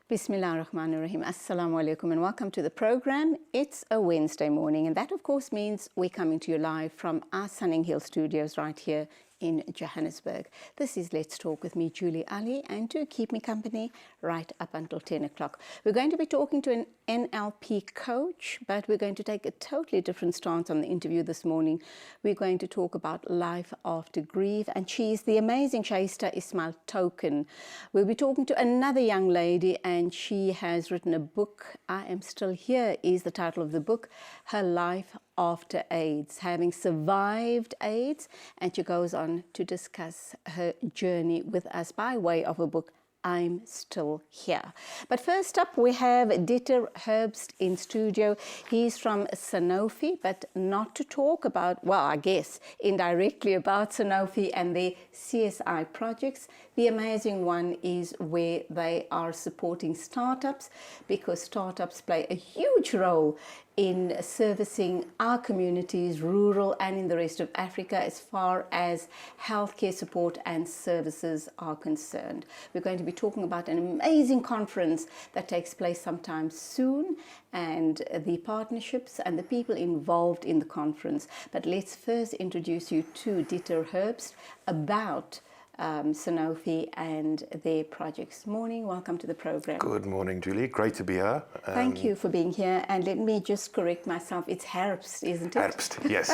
Bismillah ar-Rahman ar-Rahim. Assalamu alaikum and welcome to the program. It's a Wednesday morning, and that of course means we're coming to you live from our Sunning Hill studios right here in Johannesburg. This is Let's Talk with me, Julie Alli, and to keep me company right up until 10 o'clock. We're going to be talking to an NLP coach, but we're going to take a totally different stance on the interview this morning. We're going to talk about life after grief, and she's the amazing Shaista Ismail Token. We'll be talking to another young lady, and she has written a book. I Am Still Here is the title of the book, Her Life After AIDS, having survived AIDS, and she goes on to discuss her journey with us by way of a book, I'm Still Here. But first up, we have Dieter Herbst in studio. He's from Sanofi, but not to talk about, well, I guess, indirectly about Sanofi and their CSI projects. The amazing one is where they are supporting startups, because startups play a huge role in servicing our communities, rural and in the rest of Africa, as far as healthcare support and services are concerned. We're going to be talking about an amazing conference that takes place sometime soon, and the partnerships and the people involved in the conference. But let's first introduce you to Dieter Herbst about Sanofi and their projects. Morning, welcome to the program. Good morning, Julie. Great to be here. Thank you for being here. And let me just correct myself. It's Herbst, isn't it? Herbst, yes.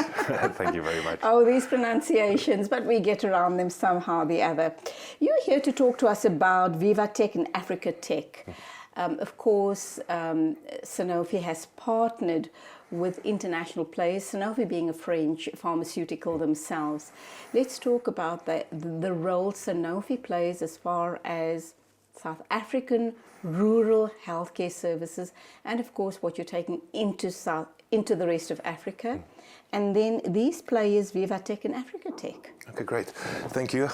Thank you very much. Oh, these pronunciations, but we get around them somehow or the other. You're here to talk to us about Viva Tech and Africa Tech. Of course, Sanofi has partnered with international players, Sanofi being a French pharmaceutical themselves. Let's talk about the role Sanofi plays as far as South African rural healthcare services, and of course what you're taking into the rest of Africa. And then these players, Viva Tech and Africa Tech. Okay, great. Thank you.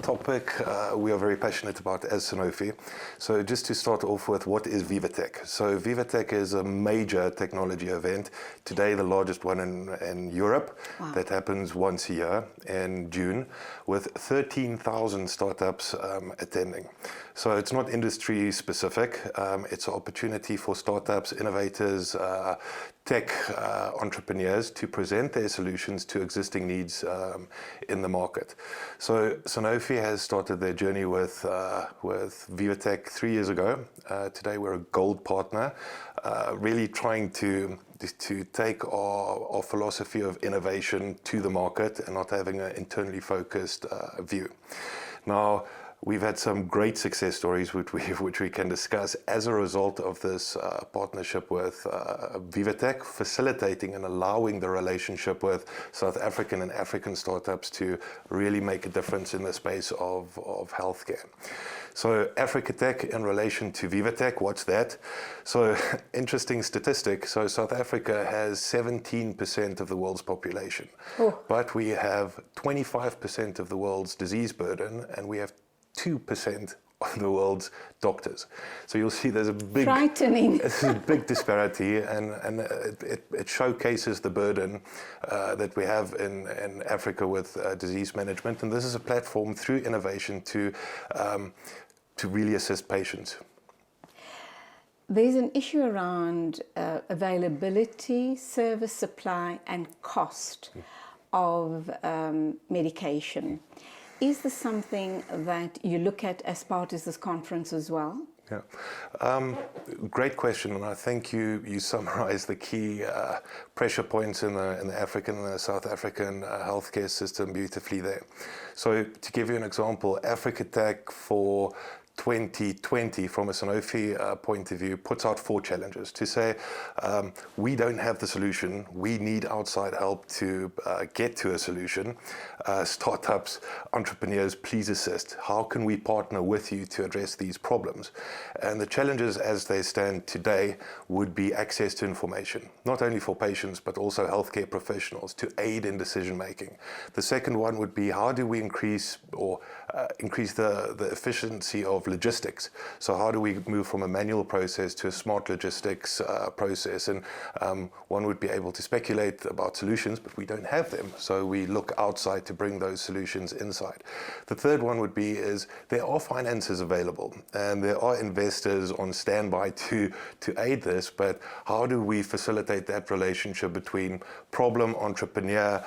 Topic we are very passionate about as Sanofi. So just to start off with, what is Viva Tech? So Viva Tech is a major technology event, today the largest one in Europe. Wow. That happens once a year in June, with 13,000 startups attending. So it's not industry specific, it's an opportunity for startups, innovators, tech entrepreneurs to present their solutions to existing needs in the market. So Sanofi has started their journey with Viva Tech 3 years ago. Today we're a gold partner, really trying to take our philosophy of innovation to the market and not having an internally focused view. Now, we've had some great success stories which we can discuss as a result of this partnership with Viva Tech, facilitating and allowing the relationship with South African and African startups to really make a difference in the space of healthcare. So Africa Tech in relation to Viva Tech, what's that? So interesting statistic. So South Africa has 17% of the world's population, but we have 25% of the world's disease burden, and we have 2% of the world's doctors. So you'll see there's a big, frightening. It's a big disparity, and it showcases the burden that we have in Africa with disease management. And this is a platform through innovation to really assist patients. There's an issue around availability, service supply, and cost of medication. Is this something that you look at as part of this conference as well? Yeah, great question, and I think you summarised the key pressure points in the African and the South African healthcare system beautifully there. So to give you an example, Africa Tech for 2020, from a Sanofi point of view, puts out 4 challenges to say, we don't have the solution, we need outside help to get to a solution. Startups, entrepreneurs, please assist. How can we partner with you to address these problems? And the challenges as they stand today would be access to information, not only for patients, but also healthcare professionals to aid in decision making. The second one would be, how do we increase, or increase the efficiency of logistics. So how do we move from a manual process to a smart logistics process? And one would be able to speculate about solutions, but we don't have them. So we look outside to bring those solutions inside. The third one would be is there are finances available and there are investors on standby to aid this, but how do we facilitate that relationship between problem, entrepreneur,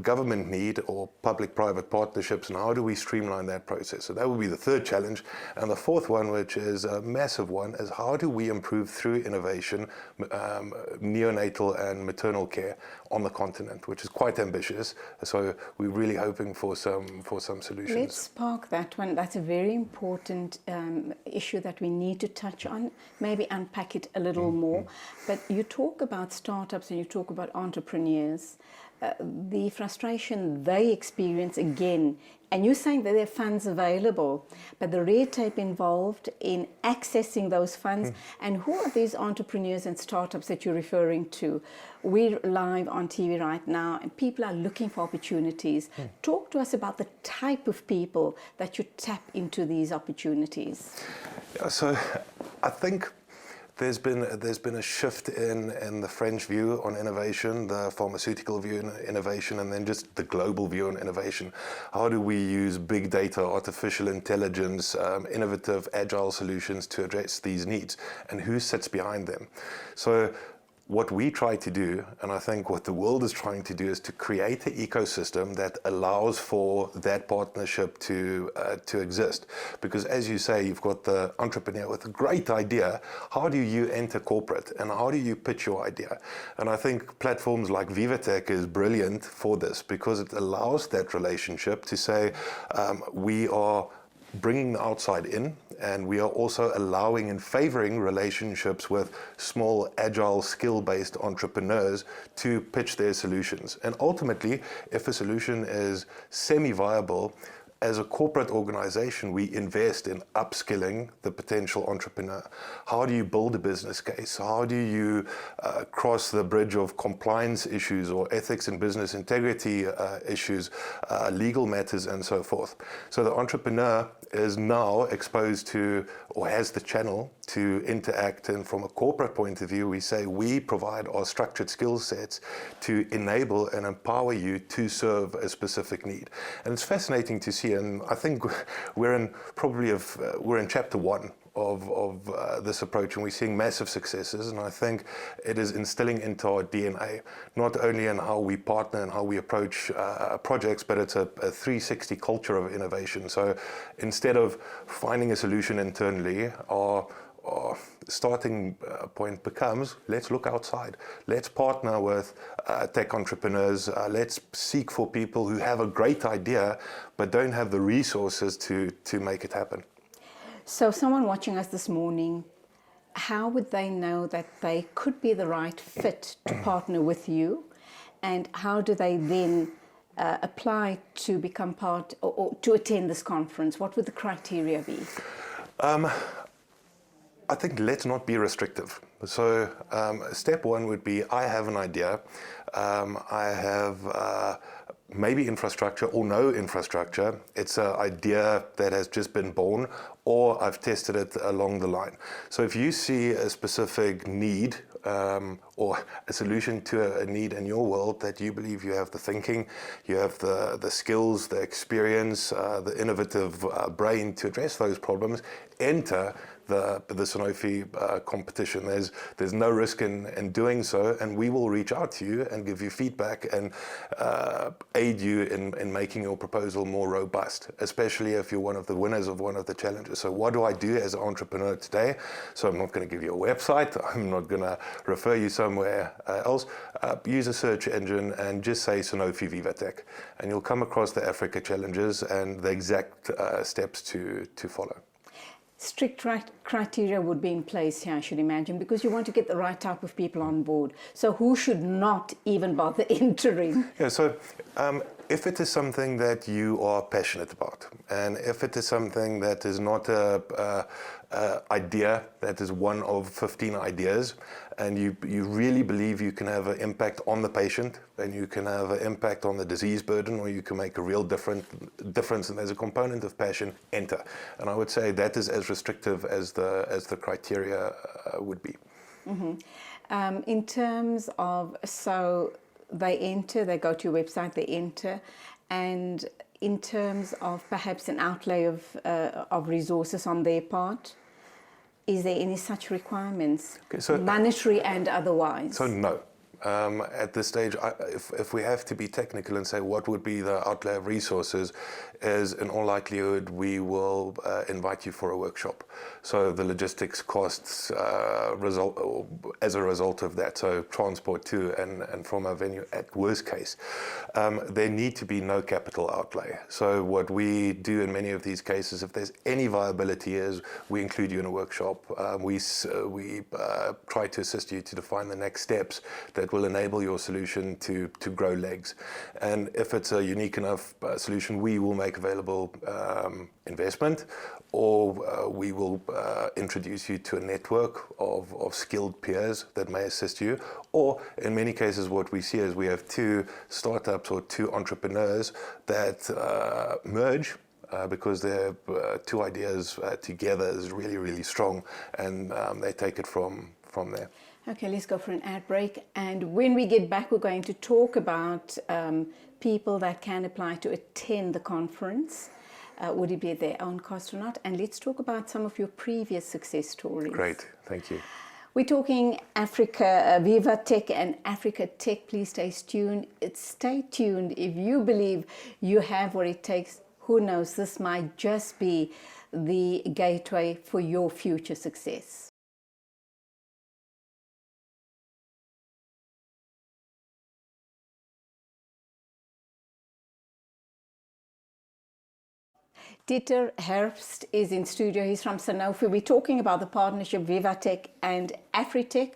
government need, or public-private partnerships, and how do we streamline that process? So that would be the third challenge. And the fourth one, which is a massive one, is how do we improve through innovation neonatal and maternal care on the continent, which is quite ambitious. So we're really hoping for some solutions. Let's park that one. That's a very important issue that we need to touch on, maybe unpack it a little more. But you talk about startups and you talk about entrepreneurs, the frustration they experience again, and you're saying that there are funds available, but the red tape involved in accessing those funds, and who are these entrepreneurs and startups that you're referring to? We're live on TV right now, and people are looking for opportunities. Talk to us about the type of people that you tap into these opportunities. Yeah, so I think there's been a shift in the French view on innovation, the pharmaceutical view on innovation, and then just the global view on innovation. How do we use big data, artificial intelligence, innovative, agile solutions to address these needs, and who sits behind them? So what we try to do, and I think what the world is trying to do, is to create an ecosystem that allows for that partnership to exist. Because as you say, you've got the entrepreneur with a great idea. How do you enter corporate, and how do you pitch your idea? And I think platforms like VivaTech is brilliant for this, because it allows that relationship to say, we are bringing the outside in, and we are also allowing and favoring relationships with small, agile, skill-based entrepreneurs to pitch their solutions. And ultimately, if a solution is semi-viable, as a corporate organization, we invest in upskilling the potential entrepreneur. How do you build a business case? How do you cross the bridge of compliance issues or ethics and business integrity issues, legal matters, and so forth? So the entrepreneur is now exposed to, or has the channel to interact. And from a corporate point of view, we say we provide our structured skill sets to enable and empower you to serve a specific need. And it's fascinating to see, and I think we're in chapter 1 of this approach, and we're seeing massive successes. And I think it is instilling into our DNA, not only in how we partner and how we approach projects, but it's a 360 culture of innovation. So instead of finding a solution internally, our starting point becomes, let's look outside. Let's partner with tech entrepreneurs. Let's seek for people who have a great idea but don't have the resources to make it happen. So someone watching us this morning, how would they know that they could be the right fit to partner with you? And how do they then apply to become part or to attend this conference? What would the criteria be? I think let's not be restrictive. So step 1 would be, I have an idea. I have maybe infrastructure or no infrastructure. It's an idea that has just been born, or I've tested it along the line. So if you see a specific need or a solution to a need in your world that you believe you have the thinking, you have the skills, the experience, the innovative brain to address those problems, enter the Sanofi competition. There's no risk in doing so, and we will reach out to you and give you feedback and aid you in making your proposal more robust, especially if you're one of the winners of one of the challenges. So what do I do as an entrepreneur today? So I'm not going to give you a website. I'm not going to refer you somewhere else. Use a search engine and just say Sanofi VivaTech, and you'll come across the Africa challenges and the exact steps to follow. Strict criteria would be in place here, I should imagine, because you want to get the right type of people on board. So who should not even bother entering? Yeah, so If it is something that you are passionate about, and if it is something that is not a idea that is one of 15 ideas, and you really believe you can have an impact on the patient, and you can have an impact on the disease burden, or you can make a real difference, and there's a component of passion, enter. And I would say that is as restrictive as the criteria would be. Mm-hmm. In terms of, so they enter, they go to your website, they enter, and in terms of perhaps an outlay of resources on their part, is there any such requirements, okay, so, monetary and otherwise? So no. At this stage, if we have to be technical and say what would be the outlay of resources, is in all likelihood we will invite you for a workshop. So the logistics costs as a result of that, so transport to and from our venue at worst case. There need to be no capital outlay. So what we do in many of these cases, if there's any viability, is we include you in a workshop. We try to assist you to define the next steps that will enable your solution to grow legs. And if it's a unique enough solution, we will make available investment, or we will introduce you to a network of skilled peers that may assist you. Or in many cases, what we see is we have two startups or two entrepreneurs that merge because their two ideas together is really, really strong, and they take it from there. Okay, let's go for an ad break. And when we get back, we're going to talk about people that can apply to attend the conference. Would it be at their own cost or not? And let's talk about some of your previous success stories. Great, thank you. We're talking Africa, Viva Tech and Africa Tech. Please stay tuned. Stay tuned. If you believe you have what it takes, who knows, this might just be the gateway for your future success. Dieter Herbst is in studio. He's from Sanofi. We're talking about the partnership Vivatech and Afritech,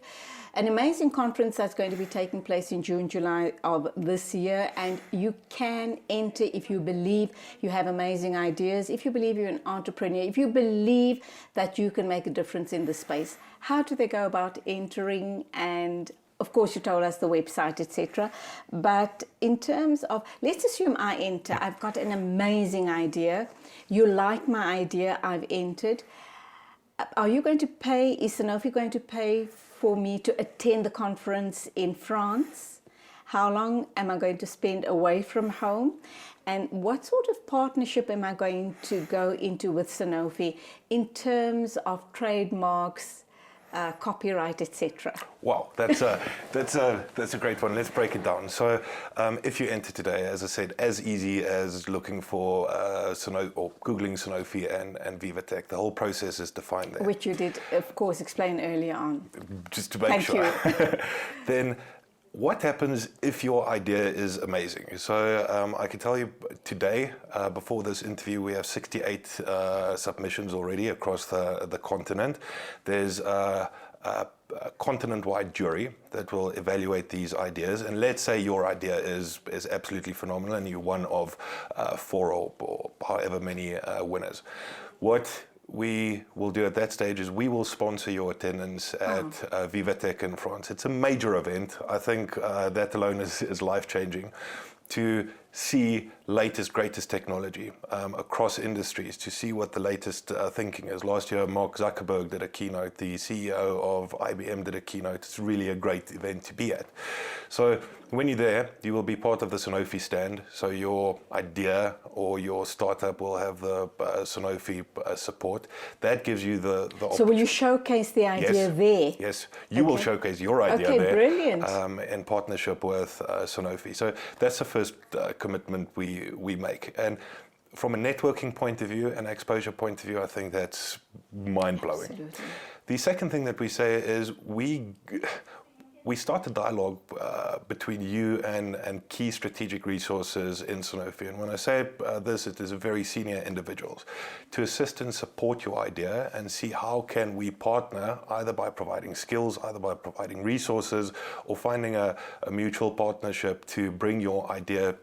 an amazing conference that's going to be taking place in June, July of this year. And you can enter if you believe you have amazing ideas, if you believe you're an entrepreneur, if you believe that you can make a difference in the space. How do they go about entering? And of course, you told us the website, etc. But in terms of, let's assume I enter. I've got an amazing idea. You like my idea. I've entered. Are you going to pay? Is Sanofi going to pay for me to attend the conference in France? How long am I going to spend away from home? And what sort of partnership am I going to go into with Sanofi in terms of trademarks, copyright, etc.? Wow, that's a great one. Let's break it down. So, if you enter today, as I said, as easy as looking for Sanofi or googling Sanofi and Vivatech. The whole process is defined there. Which you did, of course, explain earlier on. Just to make sure. Thank you. Then, what happens if your idea is amazing? So I can tell you today, before this interview, we have 68 submissions already across the continent. There's a continent-wide jury that will evaluate these ideas. And let's say your idea is absolutely phenomenal and you're one of 4 or however many winners. What we will do at that stage is we will sponsor your attendance at Vivatech in France. It's a major event. I think that alone is life-changing, to see latest, greatest technology across industries, to see what the latest thinking is. Last year, Mark Zuckerberg did a keynote. The CEO of IBM did a keynote. It's really a great event to be at. So when you're there, you will be part of the Sanofi stand. So your idea or your startup will have the Sanofi support. That gives you the opportunity. So will you showcase the idea there? Yes, you will showcase your idea there. Brilliant. In partnership with Sanofi. So that's the first commitment we make. And from a networking point of view and exposure point of view, I think that's mind-blowing. Absolutely. The second thing that we say is we start a dialogue between you and key strategic resources in Sanofi. And when I say this, it is very senior individuals to assist and support your idea and see how can we partner, either by providing skills, either by providing resources, or finding a mutual partnership to bring your idea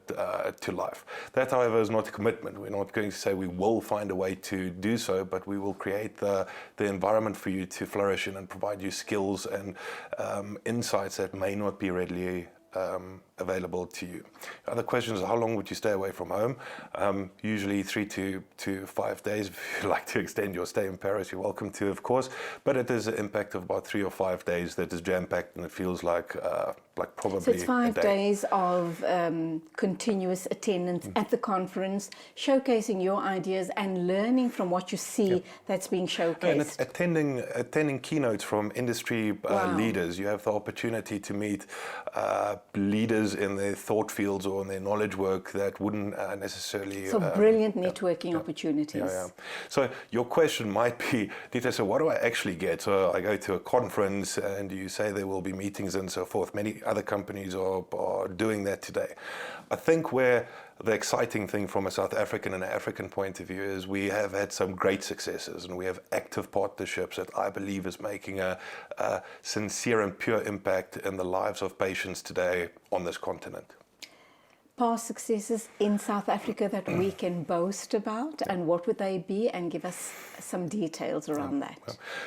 to life. That, however, is not a commitment. We're not going to say we will find a way to do so, but we will create the environment for you to flourish in and provide you skills and insights that may not be readily available to you. Other questions: how long would you stay away from home? Usually 3 to 5 days. If you'd like to extend your stay in Paris, you're welcome to, of course. But it is an impact of about 3 or 5 days that is jam-packed, and it feels like probably So it's 5 a day. days of continuous attendance at the conference, showcasing your ideas and learning from what you see that's being showcased. And it's attending keynotes from industry leaders. You have the opportunity to meet leaders in their thought fields or in their knowledge work that wouldn't necessarily... So brilliant networking opportunities. So your question might be, Dieter, so what do I actually get? So I go to a conference and you say there will be meetings and so forth. Many other companies are doing that today. I think where the exciting thing from a South African and African point of view is we have had some great successes, and we have active partnerships that I believe is making a sincere and pure impact in the lives of patients today on this continent. Past successes in South Africa that we can boast about, and what would they be? And give us some details around that.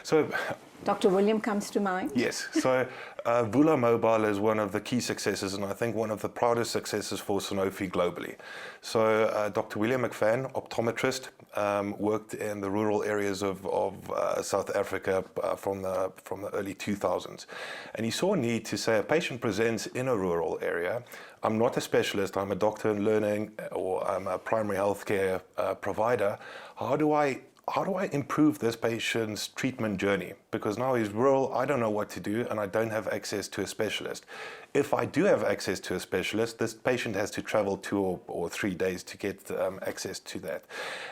So, Dr. William comes to mind. Yes. So Vula Mobile is one of the key successes, and I think one of the proudest successes for Sanofi globally. So Dr. William McFan, optometrist, worked in the rural areas of South Africa from the early 2000s. And he saw a need to say, a patient presents in a rural area. I'm not a specialist, I'm a doctor in learning, or I'm a primary healthcare provider. How do I improve this patient's treatment journey? Because now he's rural, I don't know what to do, and I don't have access to a specialist. If I do have access to a specialist, this patient has to travel 2 or 3 days to get access to that.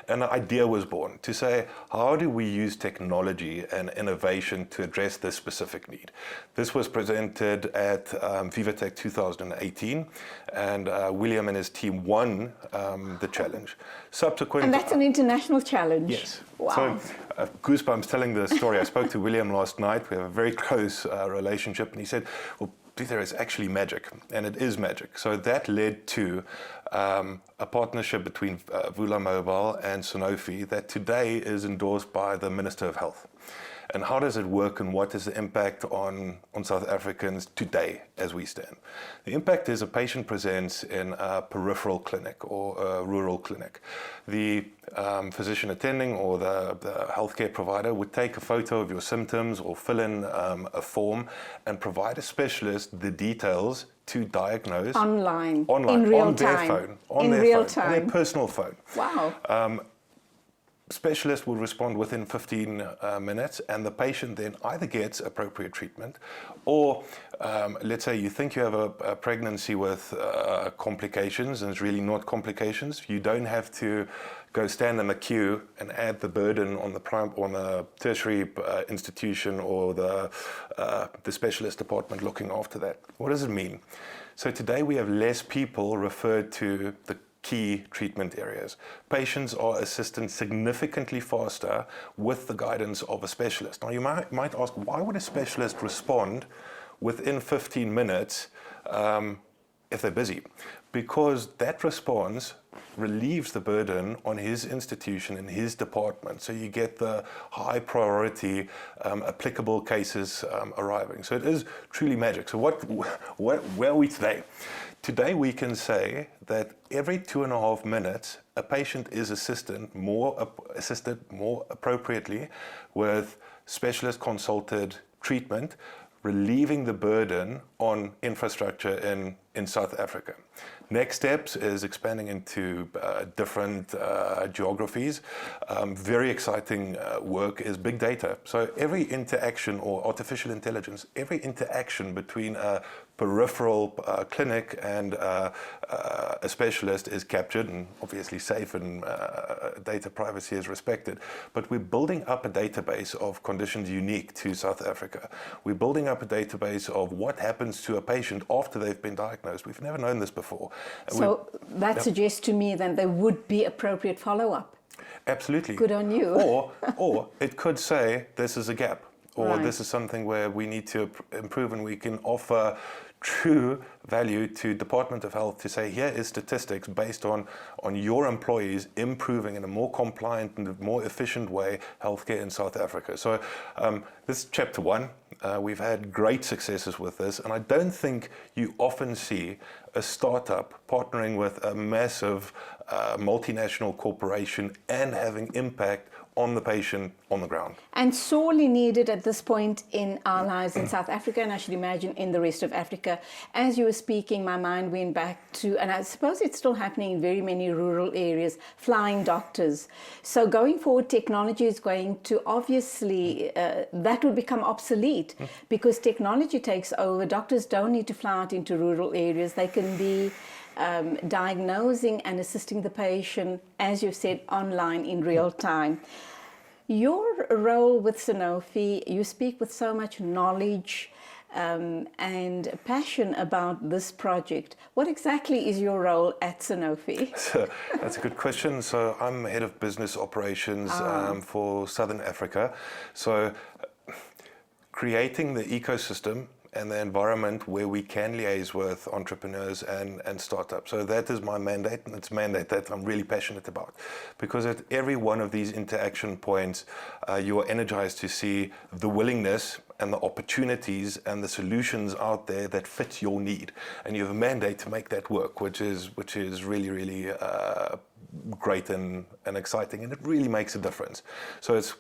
And an idea was born to say, how do we use technology and innovation to address this specific need? This was presented at VivaTech 2018, and William and his team won the challenge. And that's an international challenge. Yes. Wow. So, goosebumps telling the story. I spoke to William last night. We have a very close relationship, and he said, well, Peter, it's actually magic, and it is magic. So that led to a partnership between Vula Mobile and Sanofi that today is endorsed by the Minister of Health. And how does it work, and what is the impact on South Africans today as we stand? The impact is a patient presents in a peripheral clinic or a rural clinic. The physician attending or the healthcare provider would take a photo of your symptoms or fill in a form and provide a specialist the details to diagnose online in real on time, their phone, on their personal phone. Wow. Specialist will respond within 15 minutes, and the patient then either gets appropriate treatment, or let's say you think you have a pregnancy with complications, and it's really not complications. You don't have to go stand in the queue and add the burden on the tertiary institution or the specialist department looking after that. What does it mean? So today we have less people referred to the key treatment areas. Patients are assisted significantly faster with the guidance of a specialist. Now you might ask, why would a specialist respond within 15 minutes if they're busy? Because that response relieves the burden on his institution and his department. So you get the high priority applicable cases arriving. So it is truly magic. So where are we today? Today we can say that every 2.5 minutes, a patient is assisted more appropriately with specialist consulted treatment, relieving the burden on infrastructure in South Africa. Next steps is expanding into different geographies. Very exciting work is big data. So every interaction or artificial intelligence, every interaction between a peripheral clinic and a specialist is captured and obviously safe and data privacy is respected. But we're building up a database of conditions unique to South Africa. We're building up a database of what happens to a patient after they've been diagnosed. We've never known this before. So that suggests to me then there would be appropriate follow-up. Absolutely. Good on you. Or it could say this is a gap, or Right. this is something where we need to improve, and we can offer true value to Department of Health to say, here is statistics based on your employees improving in a more compliant and more efficient way healthcare in South Africa. So this is chapter one. We've had great successes with this, and I don't think you often see a startup partnering with a massive multinational corporation and having impact on the patient on the ground. And sorely needed at this point in our lives in South Africa, and I should imagine in the rest of Africa. As you were speaking, my mind went back to, and I suppose it's still happening in very many rural areas, flying doctors. So going forward, technology is going to obviously, that will become obsolete because technology takes over. Doctors don't need to fly out into rural areas. They can be diagnosing and assisting the patient, as you've said, online in real time. Your role with Sanofi, you speak with so much knowledge and passion about this project. What exactly is your role at Sanofi? So that's a good question. So I'm head of business operations for Southern Africa. So creating the ecosystem and the environment where we can liaise with entrepreneurs and startups. So that is my mandate, and it's a mandate that I'm really passionate about. Because at every one of these interaction points, you are energized to see the willingness and the opportunities and the solutions out there that fit your need. And you have a mandate to make that work, which is really, really great and exciting, and it really makes a difference. So it's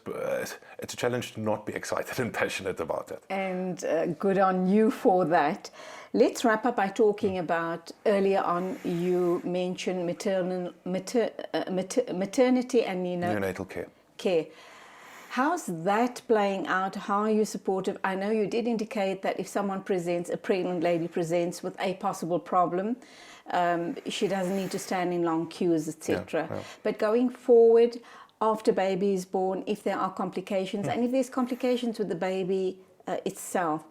a challenge to not be excited and passionate about it. And good on you for that. Let's wrap up by talking about, earlier on you mentioned maternity and Neonatal care. How's that playing out? How are you supportive? I know you did indicate that if someone presents, a pregnant lady presents with a possible problem, she doesn't need to stand in long queues, etc. Yeah. But going forward, after baby is born, if there are complications, and if there's complications with the baby itself,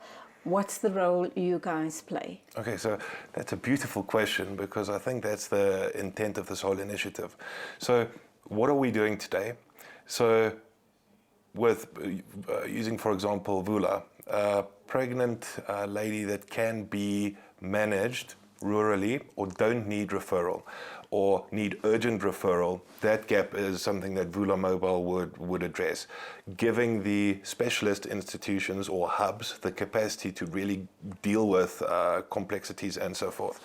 what's the role you guys play? Okay, so that's a beautiful question, because I think that's the intent of this whole initiative. So what are we doing today? So with using, for example, Vula, a pregnant lady that can be managed rurally or don't need referral or need urgent referral, that gap is something that Vula Mobile would address, giving the specialist institutions or hubs the capacity to really deal with complexities and so forth.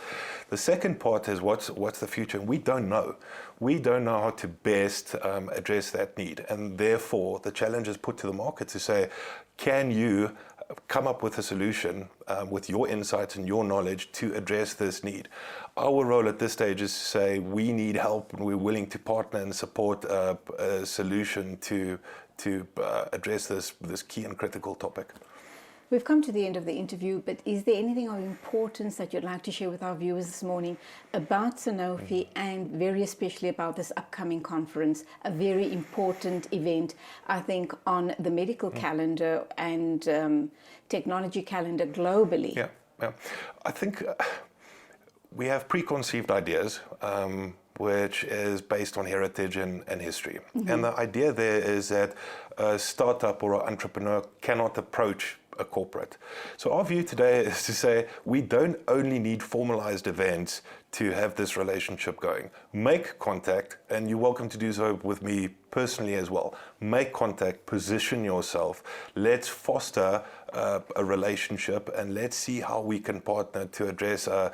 The second part is what's the future? We don't know. We don't know how to best address that need, and therefore the challenge is put to the market to say, can you come up with a solution with your insights and your knowledge to address this need? Our role at this stage is to say we need help, and we're willing to partner and support a solution to address this key and critical topic. We've come to the end of the interview, but is there anything of importance that you'd like to share with our viewers this morning about Sanofi and very especially about this upcoming conference, a very important event, I think, on the medical calendar and technology calendar globally? Yeah. I think we have preconceived ideas, which is based on heritage and history. And the idea there is that a startup or an entrepreneur cannot approach a corporate. So our view today is to say we don't only need formalized events to have this relationship going. Make contact, and you're welcome to do so with me personally as well. Make contact, position yourself. Let's foster a relationship, and let's see how we can partner to address a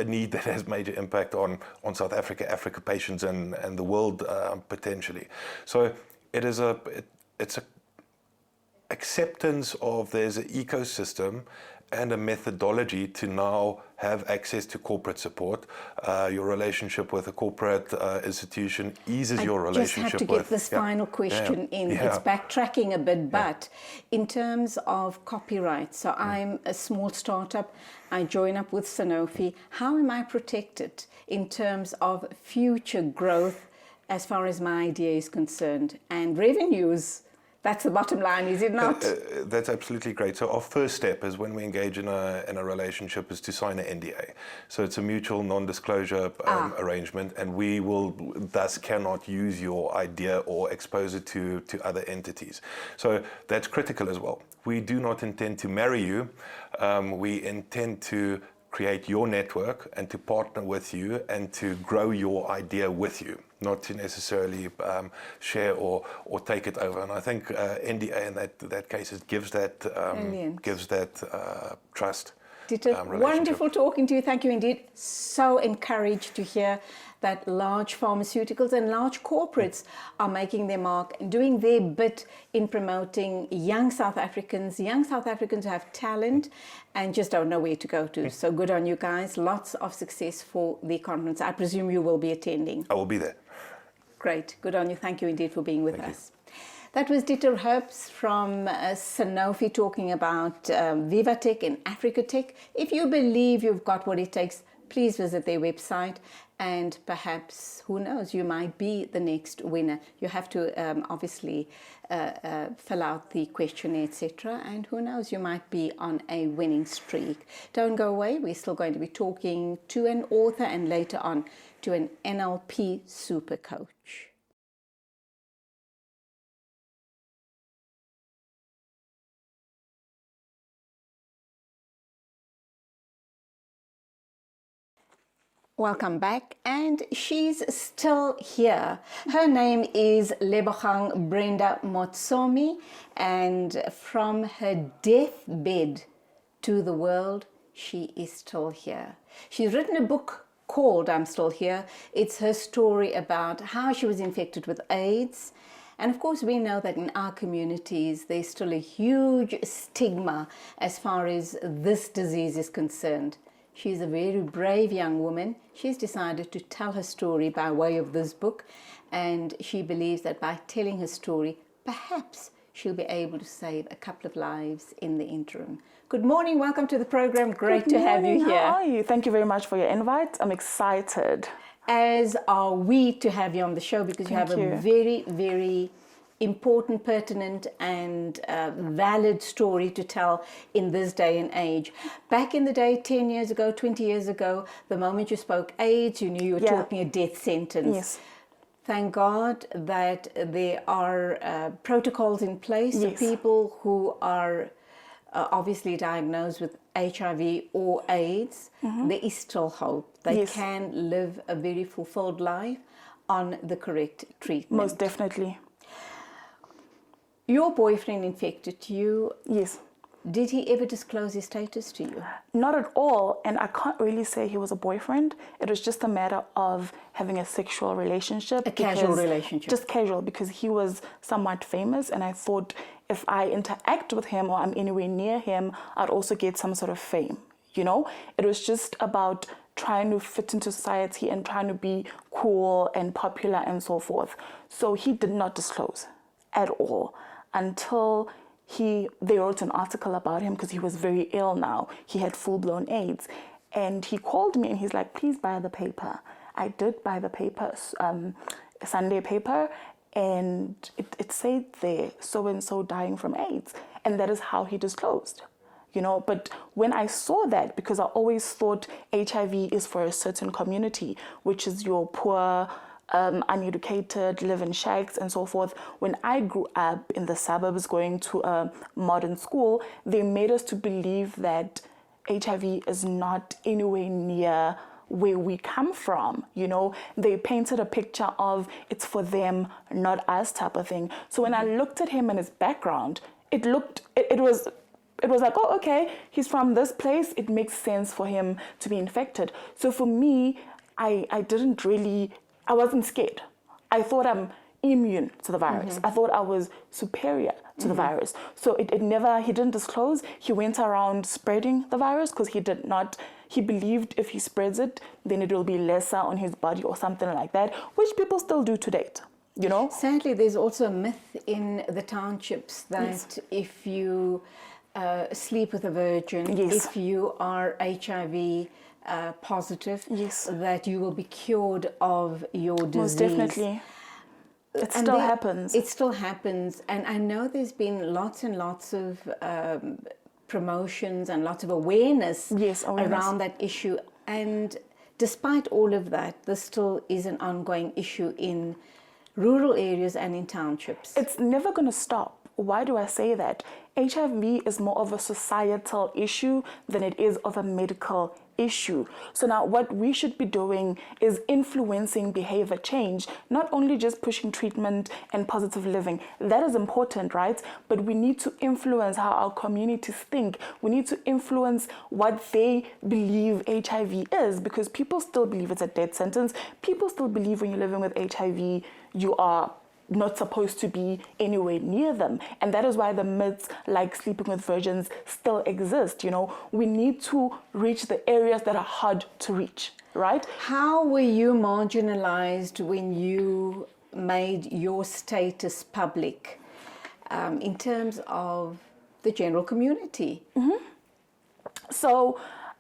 need that has major impact on South Africa, Africa patients, and the world potentially. So it's a acceptance of there's an ecosystem and a methodology to now have access to corporate support. Your relationship with a corporate institution eases your relationship with... I just have to get this final question in. It's backtracking a bit, but in terms of copyright, so I'm a small startup, I join up with Sanofi. How am I protected in terms of future growth as far as my idea is concerned? And revenues, that's the bottom line, is it not? That's absolutely great. So our first step is when we engage in a relationship is to sign an NDA. So it's a mutual non-disclosure arrangement, and we will thus cannot use your idea or expose it to other entities. So that's critical as well. We do not intend to marry you. We intend to create your network and to partner with you and to grow your idea with you, not to necessarily share or take it over. And I think NDA in that case it gives that trust. Wonderful talking to you. Thank you indeed. So encouraged to hear that large pharmaceuticals and large corporates are making their mark and doing their bit in promoting young South Africans who have talent and just don't know where to go to. So good on you guys. Lots of success for the conference. I presume you will be attending. I will be there. Great. Good on you. Thank you indeed for being with us. That was Dieter Herbst from Sanofi talking about VivaTech and Africatech. If you believe you've got what it takes, please visit their website and perhaps, who knows, you might be the next winner. You have to obviously fill out the questionnaire, etc. And who knows, you might be on a winning streak. Don't go away. We're still going to be talking to an author and later on to an NLP super coach. Welcome back, and she's still here. Her name is Lebogang Brenda Motsomi, and from her deathbed to the world, she is still here. She's written a book called I'm Still Here. It's her story about how she was infected with AIDS. And of course, we know that in our communities, there's still a huge stigma as far as this disease is concerned. She's a very brave young woman. She's decided to tell her story by way of this book, and she believes that by telling her story, perhaps she'll be able to save a couple of lives in the interim. Good morning, welcome to the program. Great to have you here. How are you? Thank you very much for your invite. I'm excited. As are we to have you on the show, because you have a very, very important, pertinent and valid story to tell in this day and age. Back in the day, 10 years ago, 20 years ago, the moment you spoke AIDS, you knew you were talking a death sentence. Yes. Thank God that there are protocols in place for people who are obviously diagnosed with HIV or AIDS. There is still hope. They can live a very fulfilled life on the correct treatment. Most definitely. Your boyfriend infected you. Yes. Did he ever disclose his status to you? Not at all. And I can't really say he was a boyfriend. It was just a matter of having a sexual relationship. A casual relationship. Just casual, because he was somewhat famous. And I thought if I interact with him or I'm anywhere near him, I'd also get some sort of fame. You know, it was just about trying to fit into society and trying to be cool and popular and so forth. So he did not disclose at all until they wrote an article about him, because he was very ill now. He had full-blown AIDS. And he called me and he's like, please buy the paper. I did buy the paper, Sunday paper, and it said there, so-and-so dying from AIDS. And that is how he disclosed. You know, but when I saw that, because I always thought HIV is for a certain community, which is your poor, uneducated, live in shacks and so forth. When I grew up in the suburbs going to a modern school, they made us to believe that HIV is not anywhere near where we come from. You know, they painted a picture of it's for them, not us type of thing. So when I looked at him and his background, it was like, oh, okay, he's from this place. It makes sense for him to be infected. So for me, I wasn't scared. I thought I'm immune to the virus. I thought I was superior to the virus. So it never, he didn't disclose. He went around spreading the virus because he believed if he spreads it, then it will be lesser on his body or something like that, which people still do to date, you know? Sadly, there's also a myth in the townships that if you sleep with a virgin, if you are HIV positive, that you will be cured of your disease. Most definitely. It still happens. It still happens. And I know there's been lots and lots of promotions and lots of awareness around that issue. And despite all of that, this still is an ongoing issue in rural areas and in townships. It's never going to stop. Why do I say that? HIV is more of a societal issue than it is of a medical issue. So now what we should be doing is influencing behavior change, not only just pushing treatment and positive living. That is important, right? But we need to influence how our communities think. We need to influence what they believe HIV is, because people still believe it's a death sentence. People still believe when you're living with HIV, you are not supposed to be anywhere near them. And that is why the myths like sleeping with virgins still exist. You know, we need to reach the areas that are hard to reach, right? How were you marginalized when you made your status public in terms of the general community? So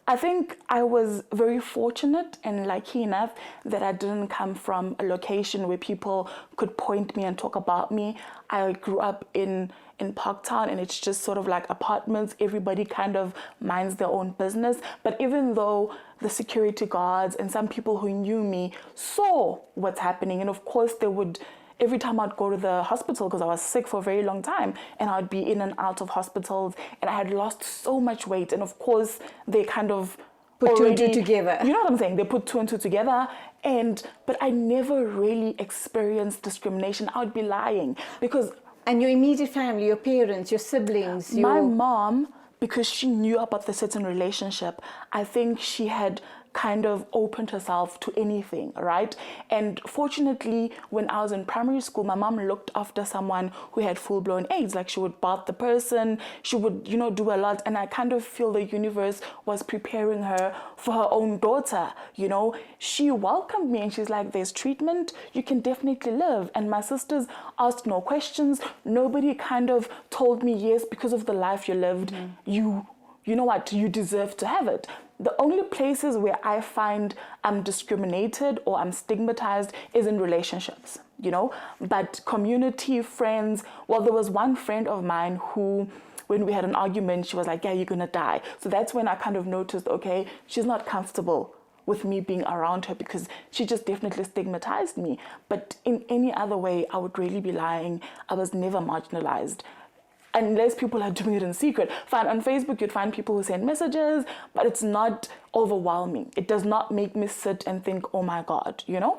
I think I was very fortunate and lucky enough that I didn't come from a location where people could point me and talk about me. I grew up in Parktown, and it's just sort of like apartments. Everybody kind of minds their own business. But even though the security guards and some people who knew me saw what's happening, and of course they would, every time I'd go to the hospital, because I was sick for a very long time, and I'd be in and out of hospitals, and I had lost so much weight. And of course, they kind of put two and two together. You know what I'm saying? They put two and two together. But I never really experienced discrimination. I would be lying because... And your immediate family, your parents, your siblings, My mom, because she knew about the certain relationship, I think she had kind of opened herself to anything, right? And fortunately, when I was in primary school, my mom looked after someone who had full-blown AIDS. Like, she would bath the person, she would, you know, do a lot. And I kind of feel the universe was preparing her for her own daughter, you know? She welcomed me and she's like, there's treatment, you can definitely live. And my sisters asked no questions. Nobody kind of told me, yes, because of the life you lived, you know what, you deserve to have it. The only places where I find I'm discriminated or I'm stigmatized is in relationships, you know, but community, friends. Well, there was one friend of mine who, when we had an argument, she was like, yeah, you're gonna die. So that's when I kind of noticed, okay, she's not comfortable with me being around her because she just definitely stigmatized me. But in any other way, I would really be lying. I was never marginalized. Unless people are doing it in secret. Fine, on Facebook, you'd find people who send messages, but it's not overwhelming. It does not make me sit and think, oh my God, you know?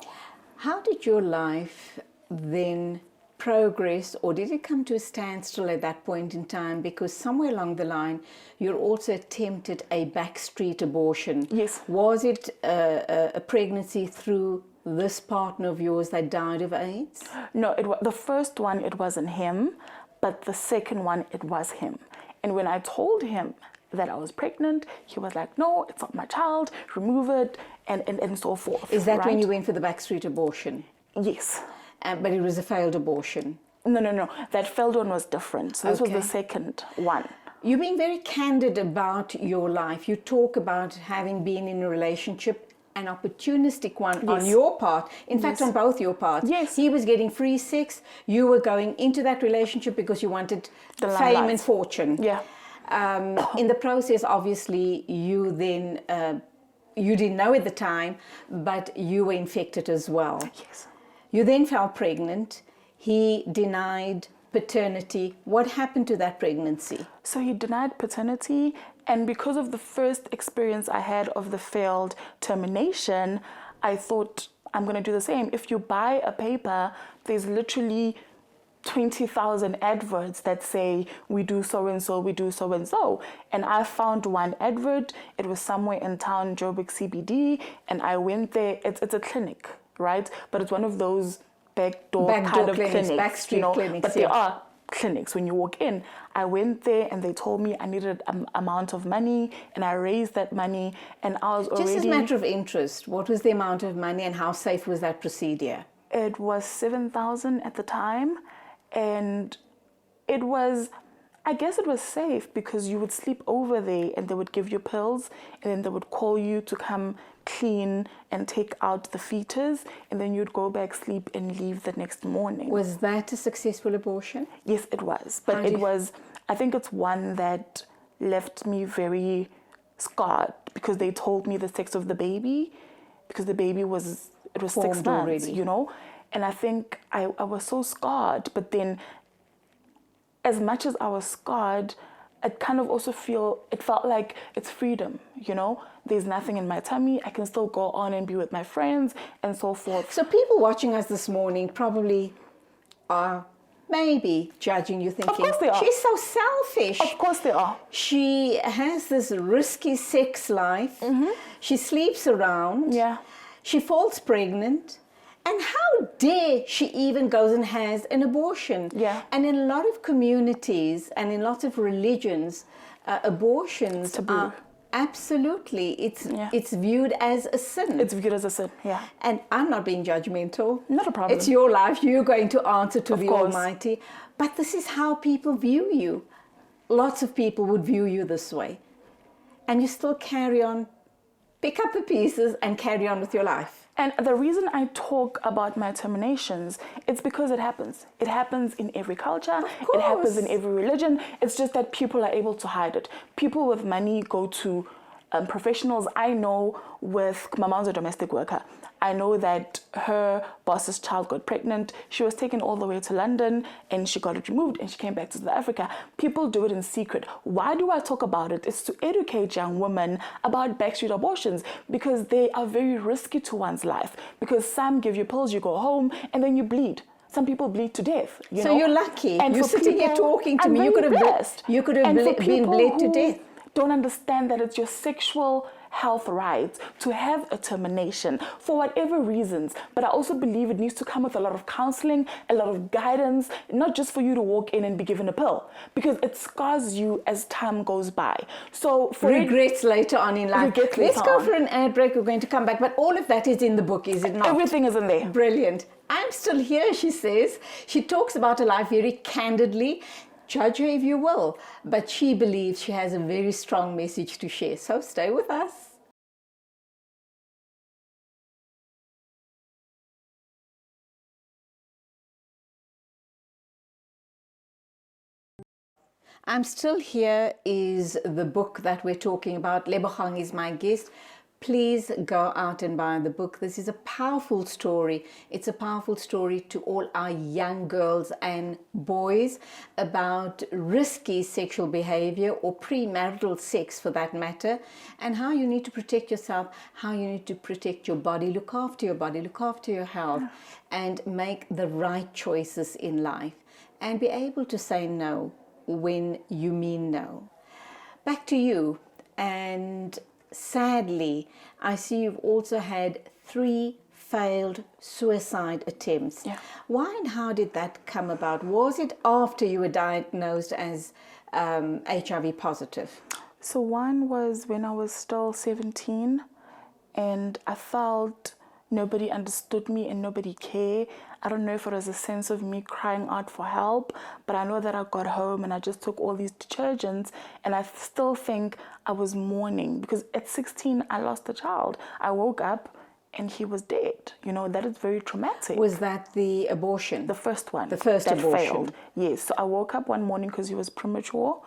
How did your life then progress, or did it come to a standstill at that point in time? Because somewhere along the line, you also attempted a backstreet abortion. Yes. Was it a pregnancy through this partner of yours that died of AIDS? No, the first one, it wasn't him. But the second one, it was him. And when I told him that I was pregnant, he was like, no, it's not my child, remove it, and so forth. Is that right? when you went for the backstreet abortion? Yes. But it was a failed abortion? No. That failed one was different. So this was the second one. You're being very candid about your life. You talk about having been in a relationship, an opportunistic one on your part, in fact on both your parts. Yes. He was getting free sex, you were going into that relationship because you wanted the fame and fortune. Yeah. In the process, obviously, you then, you didn't know at the time, but you were infected as well. Yes. You then fell pregnant. He denied paternity. What happened to that pregnancy? So he denied paternity, and because of the first experience I had of the failed termination, I thought I'm going to do the same. If you buy a paper, there's literally 20,000 adverts that say we do so and so, we do so and so. And I found one advert. It was somewhere in town, Joburg CBD, and I went there. It's a clinic, right? But it's one of those backdoor kind of clinics, clinics, backstreet clinics, but there are clinics when you walk in. I went there and they told me I needed an amount of money, and I raised that money, and I was already... Just as a matter of interest, what was the amount of money and how safe was that procedure? It was 7,000 at the time, and it was, I guess it was safe because you would sleep over there and they would give you pills, and then they would call you to come clean and take out the fetus, and then you'd go back, sleep, and leave the next morning. Was that a successful abortion? Yes, it was. But it was, I think it's one that left me very scarred because they told me the sex of the baby, because the baby was, it was 6 months, already. And I think I was so scarred. But then as much as I was scarred, it kind of also it felt like it's freedom, There's nothing in my tummy. I can still go on and be with my friends and so forth. So people watching us this morning probably are maybe judging you, thinking, of course they are. She's so selfish. Of course they are. She has this risky sex life. Mm-hmm. She sleeps around. Yeah. She falls pregnant. And how dare she even goes and has an abortion? Yeah. And in a lot of communities and in lots of religions, abortions are absolutely, it's viewed as a sin. It's viewed as a sin, yeah. And I'm not being judgmental. Not a problem. It's your life. You're going to answer to the course. Almighty. But this is how people view you. Lots of people would view you this way. And you still carry on, pick up the pieces and carry on with your life. And the reason I talk about my terminations, it's because it happens. It happens in every culture. It happens in every religion. It's just that people are able to hide it. People with money go to professionals. I know with my mom's a domestic worker. I know that her boss's child got pregnant. She was taken all the way to London and she got it removed and she came back to South Africa. People do it in secret. Why do I talk about it? It's to educate young women about backstreet abortions because they are very risky to one's life. Because some give you pills, you go home, and then you bleed. Some people bleed to death. So you're lucky. And you're sitting here talking to me. You could have been bled to death. Don't understand that it's your sexual health rights to have a termination for whatever reasons, but I also believe it needs to come with a lot of counseling, a lot of guidance, not just for you to walk in and be given a pill, because it scars you as time goes by. So for regrets later on in life. Let's go for an ad break. We're going to come back, but all of that is in the book, is it not? Everything is in there. Brilliant. I'm still here, she says. She talks about her life very candidly. Judge her if you will, but she believes she has a very strong message to share. So stay with us. I'm still here is the book that we're talking about. Lebogang is my guest. Please go out and buy the book. This is a powerful story. It's a powerful story to all our young girls and boys about risky sexual behavior or premarital sex for that matter, and how you need to protect yourself, how you need to protect your body, look after your body, look after your health, and make the right choices in life and be able to say no when you mean no. Back to you. And sadly, I see you've also had 3 failed suicide attempts. Yeah. Why and how did that come about? Was it after you were diagnosed as HIV positive? So one was when I was still 17 and I felt nobody understood me and nobody cared. I don't know if it was a sense of me crying out for help, but I know that I got home and I just took all these detergents, and I still think I was mourning because at 16 I lost a child. I woke up and he was dead. That is very traumatic. Was that the abortion? The first one. The first that abortion. Failed. Yes. So I woke up one morning because he was premature.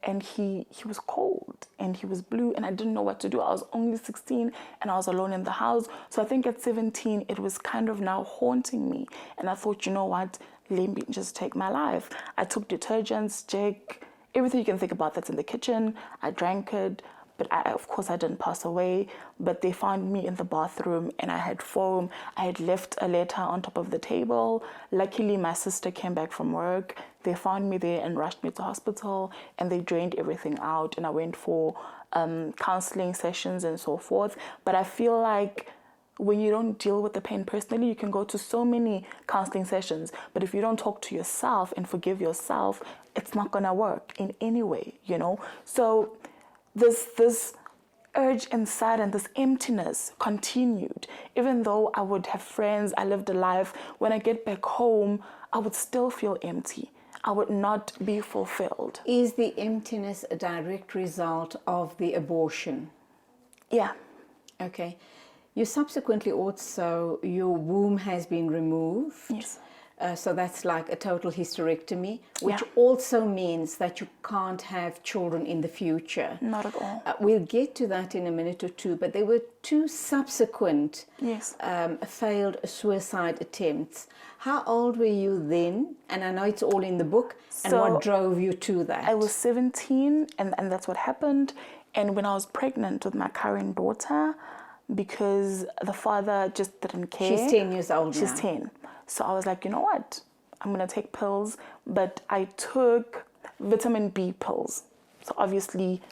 And he was cold and he was blue and I didn't know what to do. I was only 16 and I was alone in the house. So I think at 17, it was kind of now haunting me. And I thought, you know what, let me just take my life. I took detergents, Jake, everything you can think about that's in the kitchen. I drank it. But of course, I didn't pass away. But they found me in the bathroom and I had foam. I had left a letter on top of the table. Luckily, my sister came back from work. They found me there and rushed me to hospital and they drained everything out. And I went for counseling sessions and so forth. But I feel like when you don't deal with the pain personally, you can go to so many counseling sessions, but if you don't talk to yourself and forgive yourself, it's not gonna work in any way, you know? So this urge inside and this emptiness continued. Even though I would have friends, I lived a life, when I get back home, I would still feel empty. I would not be fulfilled. Is the emptiness a direct result of the abortion? Yeah. Okay. You subsequently also, your womb has been removed. Yes. So that's like a total hysterectomy, which Yeah. also means that you can't have children in the future. Not at all. We'll get to that in a minute or two, but there were 2 subsequent Yes. failed suicide attempts. How old were you then? And I know it's all in the book. And So, what drove you to that? I was 17, and that's what happened. And when I was pregnant with my current daughter, because the father just didn't care. She's 10 years old She's now. 10. So I was like, you know what? I'm going to take pills. But I took vitamin B pills. So obviously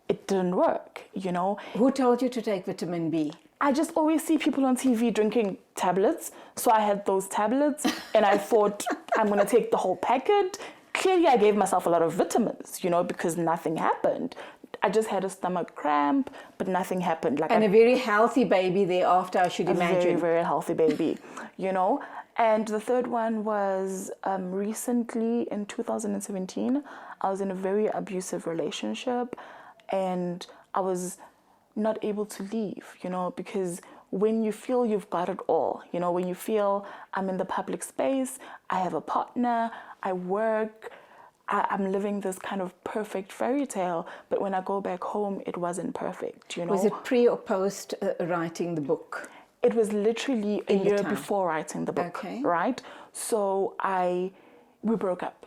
it didn't work, you know. Who told you to take vitamin B? I just always see people on TV drinking tablets. So I had those tablets and I thought I'm going to take the whole packet. Clearly I gave myself a lot of vitamins, you know, because nothing happened. I just had a stomach cramp, but nothing happened. Like And a very healthy baby thereafter, I should imagine. Very, very healthy baby, you know. And the third one was recently in 2017, I was in a very abusive relationship and I was not able to leave, you know, because when you feel you've got it all, you know, when you feel I'm in the public space, I have a partner, I work, I'm living this kind of perfect fairy tale, but when I go back home, it wasn't perfect, you know. Was it pre or post writing the book? It was literally a year before writing the book, Okay. right? So we broke up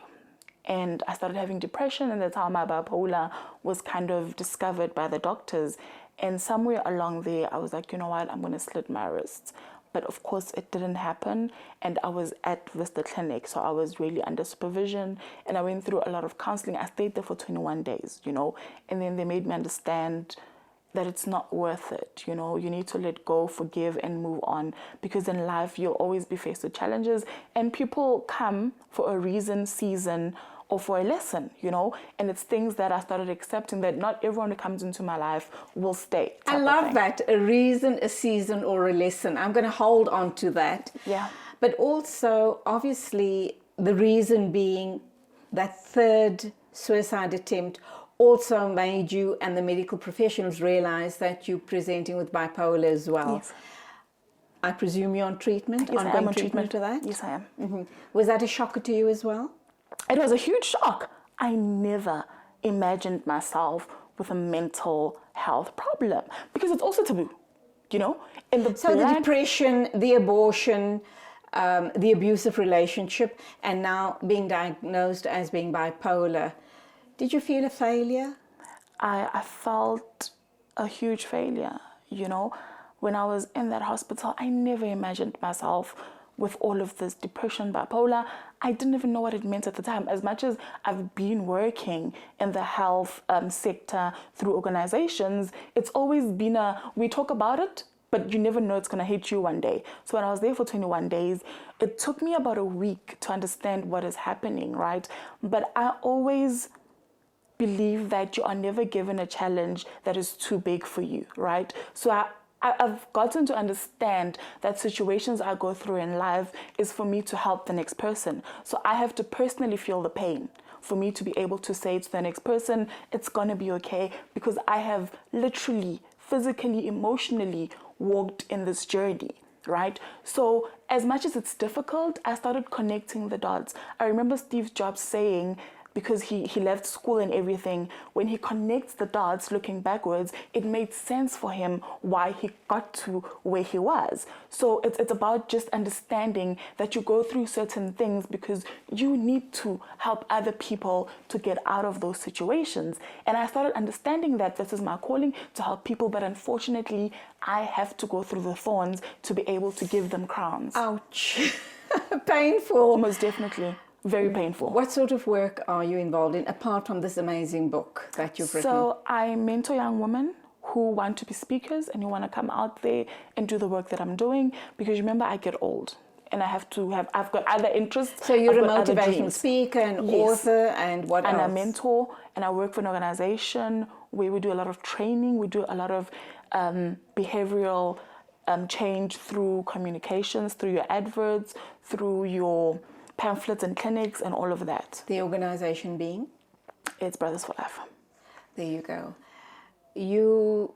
and I started having depression, and that's how my bipolar was kind of discovered by the doctors. And somewhere along there, I was like, you know what, I'm going to slit my wrists. But of course, it didn't happen. And I was at Vista Clinic, so I was really under supervision. And I went through a lot of counseling. I stayed there for 21 days, you know. And then they made me understand that it's not worth it, you know. You need to let go, forgive, and move on. Because in life, you'll always be faced with challenges. And people come for a reason, season, or for a lesson, you know. And it's things that I started accepting, that not everyone who comes into my life will stay. I love that. A reason, a season, or a lesson. I'm going to hold on to that. Yeah. But also, obviously, the reason being that third suicide attempt also made you and the medical professionals realize that you're presenting with bipolar as well. Yes. I presume you're on treatment? Yes, I am on treatment treatment for that? Yes, I am. Mm-hmm. Was that a shocker to you as well? It was a huge shock. I never imagined myself with a mental health problem, because it's also taboo, you know. So the depression, the abortion, the abusive relationship, and now being diagnosed as being bipolar. Did you feel a failure? I felt a huge failure, you know. When I was in that hospital, I never imagined myself with all of this depression, bipolar. I didn't even know what it meant at the time. As much as I've been working in the health sector through organizations, it's always been we talk about it, but you never know it's going to hit you one day. So when I was there for 21 days, it took me about a week to understand what is happening, right? But I always believe that you are never given a challenge that is too big for you, right? So I've gotten to understand that situations I go through in life is for me to help the next person. So I have to personally feel the pain for me to be able to say to the next person, it's gonna be okay, because I have literally, physically, emotionally walked in this journey, right? So as much as it's difficult, I started connecting the dots. I remember Steve Jobs saying, because he left school and everything, when he connects the dots looking backwards, it made sense for him why he got to where he was. So it's about just understanding that you go through certain things because you need to help other people to get out of those situations. And I started understanding that this is my calling, to help people, but unfortunately, I have to go through the thorns to be able to give them crowns. Ouch. Painful. Most definitely. Very painful. What sort of work are you involved in, apart from this amazing book that you've written? So I mentor young women who want to be speakers and who want to come out there and do the work that I'm doing, because remember, I get old and I've got other interests. So you're I've a got other motivational dreams. speaker, an Yes. author, and what And else? a mentor, and I work for an organization where we do a lot of training. We do a lot of behavioral change through communications, through your adverts, through your pamphlets and clinics and all of that. The organization being? It's Brothers for Life. There you go.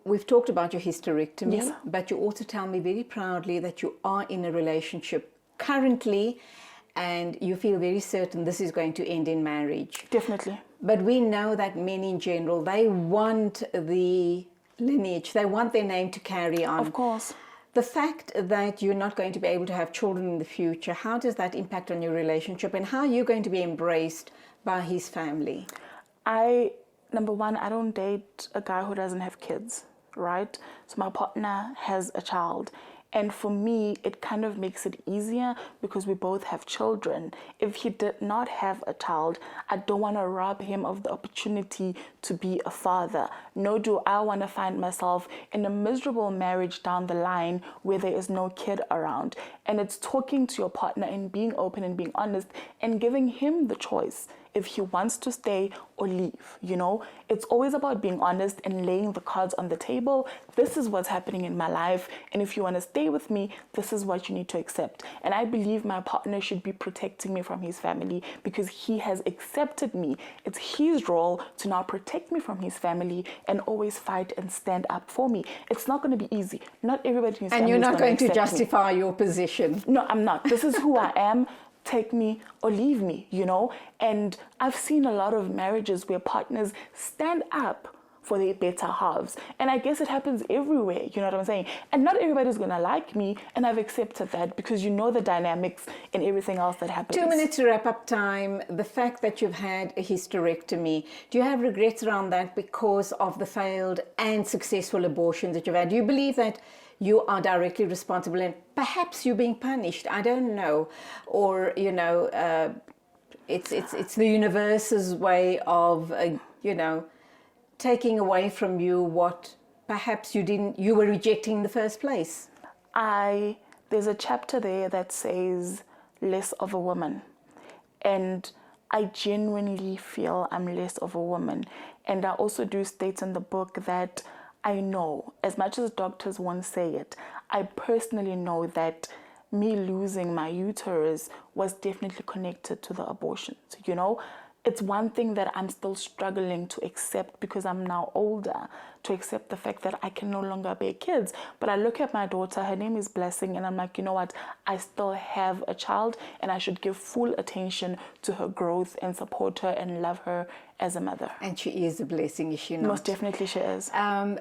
We've talked about your hysterectomy, Yes. but you also tell me very proudly that you are in a relationship currently and you feel very certain this is going to end in marriage. Definitely. But we know that men in general, they want the lineage, they want their name to carry on. Of course. The fact that you're not going to be able to have children in the future, how does that impact on your relationship and how are you going to be embraced by his family? Number one, I don't date a guy who doesn't have kids, right? So my partner has a child. And for me, it kind of makes it easier because we both have children. If he did not have a child, I don't want to rob him of the opportunity to be a father. Nor do I want to find myself in a miserable marriage down the line where there is no kid around. And it's talking to your partner and being open and being honest and giving him the choice if he wants to stay or leave, you know? It's always about being honest and laying the cards on the table. This is what's happening in my life, and if you want to stay with me, this is what you need to accept. And I believe my partner should be protecting me from his family because he has accepted me. It's his role to now protect me from his family and always fight and stand up for me. It's not going to be easy. Not everybody in his family And you're not going to accept me. justify your position. No, I'm not. This is who I am. Take me or leave me, you know? And I've seen a lot of marriages where partners stand up for their better halves. And I guess it happens everywhere, you know what I'm saying? And not everybody's gonna like me, and I've accepted that because you know the dynamics and everything else that happens. 2 minutes to wrap up time. The fact that you've had a hysterectomy, do you have regrets around that because of the failed and successful abortions that you've had? Do you believe that you are directly responsible and perhaps you're being punished? I don't know. Or, you know, it's the universe's way of, you know, taking away from you what perhaps you were rejecting in the first place. There's a chapter there that says less of a woman. And I genuinely feel I'm less of a woman. And I also do state in the book that I know, as much as doctors won't say it, I personally know that me losing my uterus was definitely connected to the abortions, you know? It's one thing that I'm still struggling to accept because I'm now older, to accept the fact that I can no longer bear kids. But I look at my daughter, her name is Blessing, and I'm like, you know what? I still have a child and I should give full attention to her growth and support her and love her as a mother. And she is a blessing, is she not? Most definitely she is.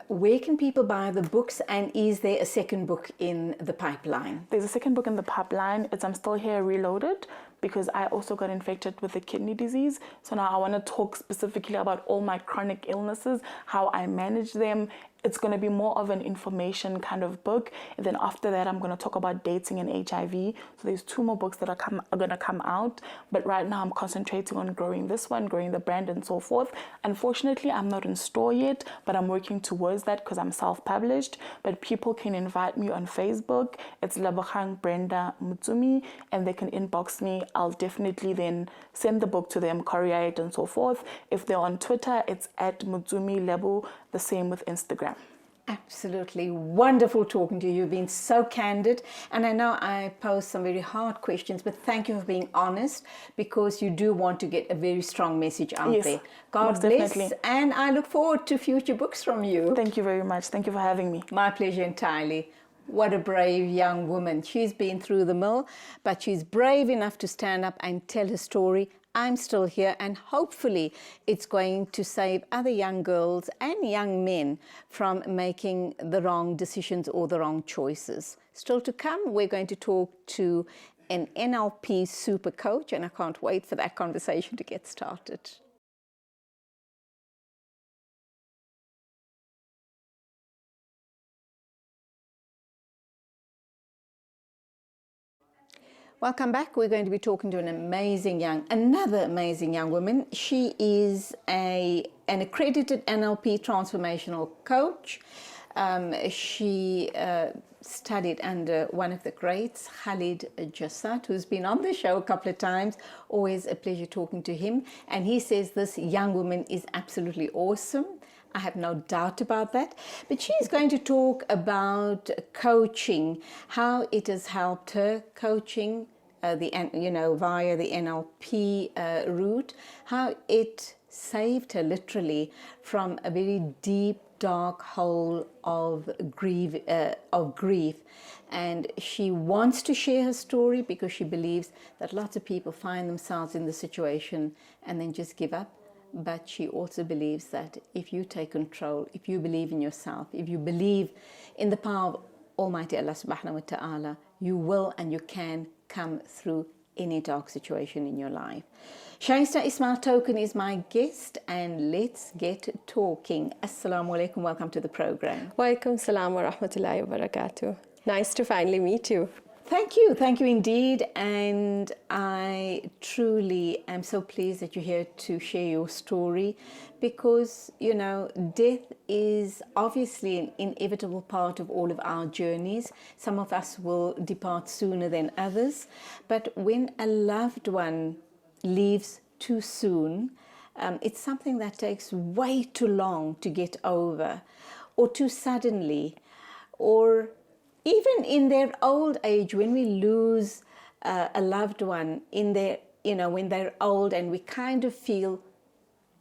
Where can people buy the books, and is there a second book in the pipeline? There's a second book in the pipeline. It's I'm Still Here Reloaded, because I also got infected with a kidney disease. So now I want to talk specifically about all my chronic illnesses, how I manage them. It's going to be more of an information kind of book. And then after that, I'm going to talk about dating and HIV. So there's 2 more books that are going to come out. But right now I'm concentrating on growing this one, growing the brand and so forth. Unfortunately, I'm not in store yet, but I'm working towards that because I'm self-published. But people can invite me on Facebook. It's Lebogang Brenda Mutsumi, and they can inbox me. I'll definitely then send the book to them, courier it and so forth. If they're on Twitter, it's at Mutsumi Lebo, the same with Instagram. Absolutely wonderful talking to you. You've been so candid, and I know I posed some very hard questions, but thank you for being honest, because you do want to get a very strong message out there. God bless, definitely. and I look forward to future books from you. Thank you very much. Thank you for having me. My pleasure entirely. What a brave young woman. She's been through the mill, but she's brave enough to stand up and tell her story. I'm still here, and hopefully it's going to save other young girls and young men from making the wrong decisions or the wrong choices. Still to come, we're going to talk to an NLP super coach, and I can't wait for that conversation to get started. Welcome back. We're going to be talking to another amazing young woman. She is a an accredited NLP transformational coach. She studied under one of the greats, Khalid Jassat, who's been on the show a couple of times. Always a pleasure talking to him. And he says this young woman is absolutely awesome. I have no doubt about that. But she's going to talk about coaching, how it has helped her, coaching via the NLP route, how it saved her literally from a very deep, dark hole of grief. And she wants to share her story because she believes that lots of people find themselves in the situation and then just give up. But she also believes that if you take control, if you believe in yourself, if you believe in the power of Almighty Allah subhanahu wa ta'ala, you will and you can come through any dark situation in your life. Shaista Ismail Token is my guest, and let's get talking. Assalamu alaikum, welcome to the program. Wa alaikum salam wa rahmatullahi wa barakatuh. Nice to finally meet you. Thank you indeed, and I truly am so pleased that you're here to share your story, because death is obviously an inevitable part of all of our journeys. Some of us will depart sooner than others, but when a loved one leaves too soon, it's something that takes way too long to get over, or too suddenly, or even in their old age, when we lose a loved one in their, when they're old, and we kind of feel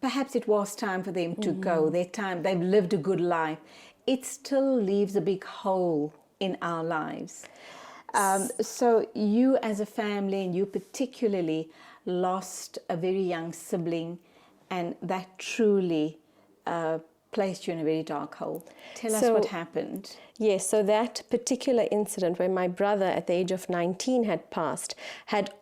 perhaps it was time for them to go, they've lived a good life, it still leaves a big hole in our lives. So you as a family, and you particularly, lost a very young sibling, and that truly placed you in a very dark hole. Tell us what happened. Yes, so that particular incident where my brother at the age of 19 had passed had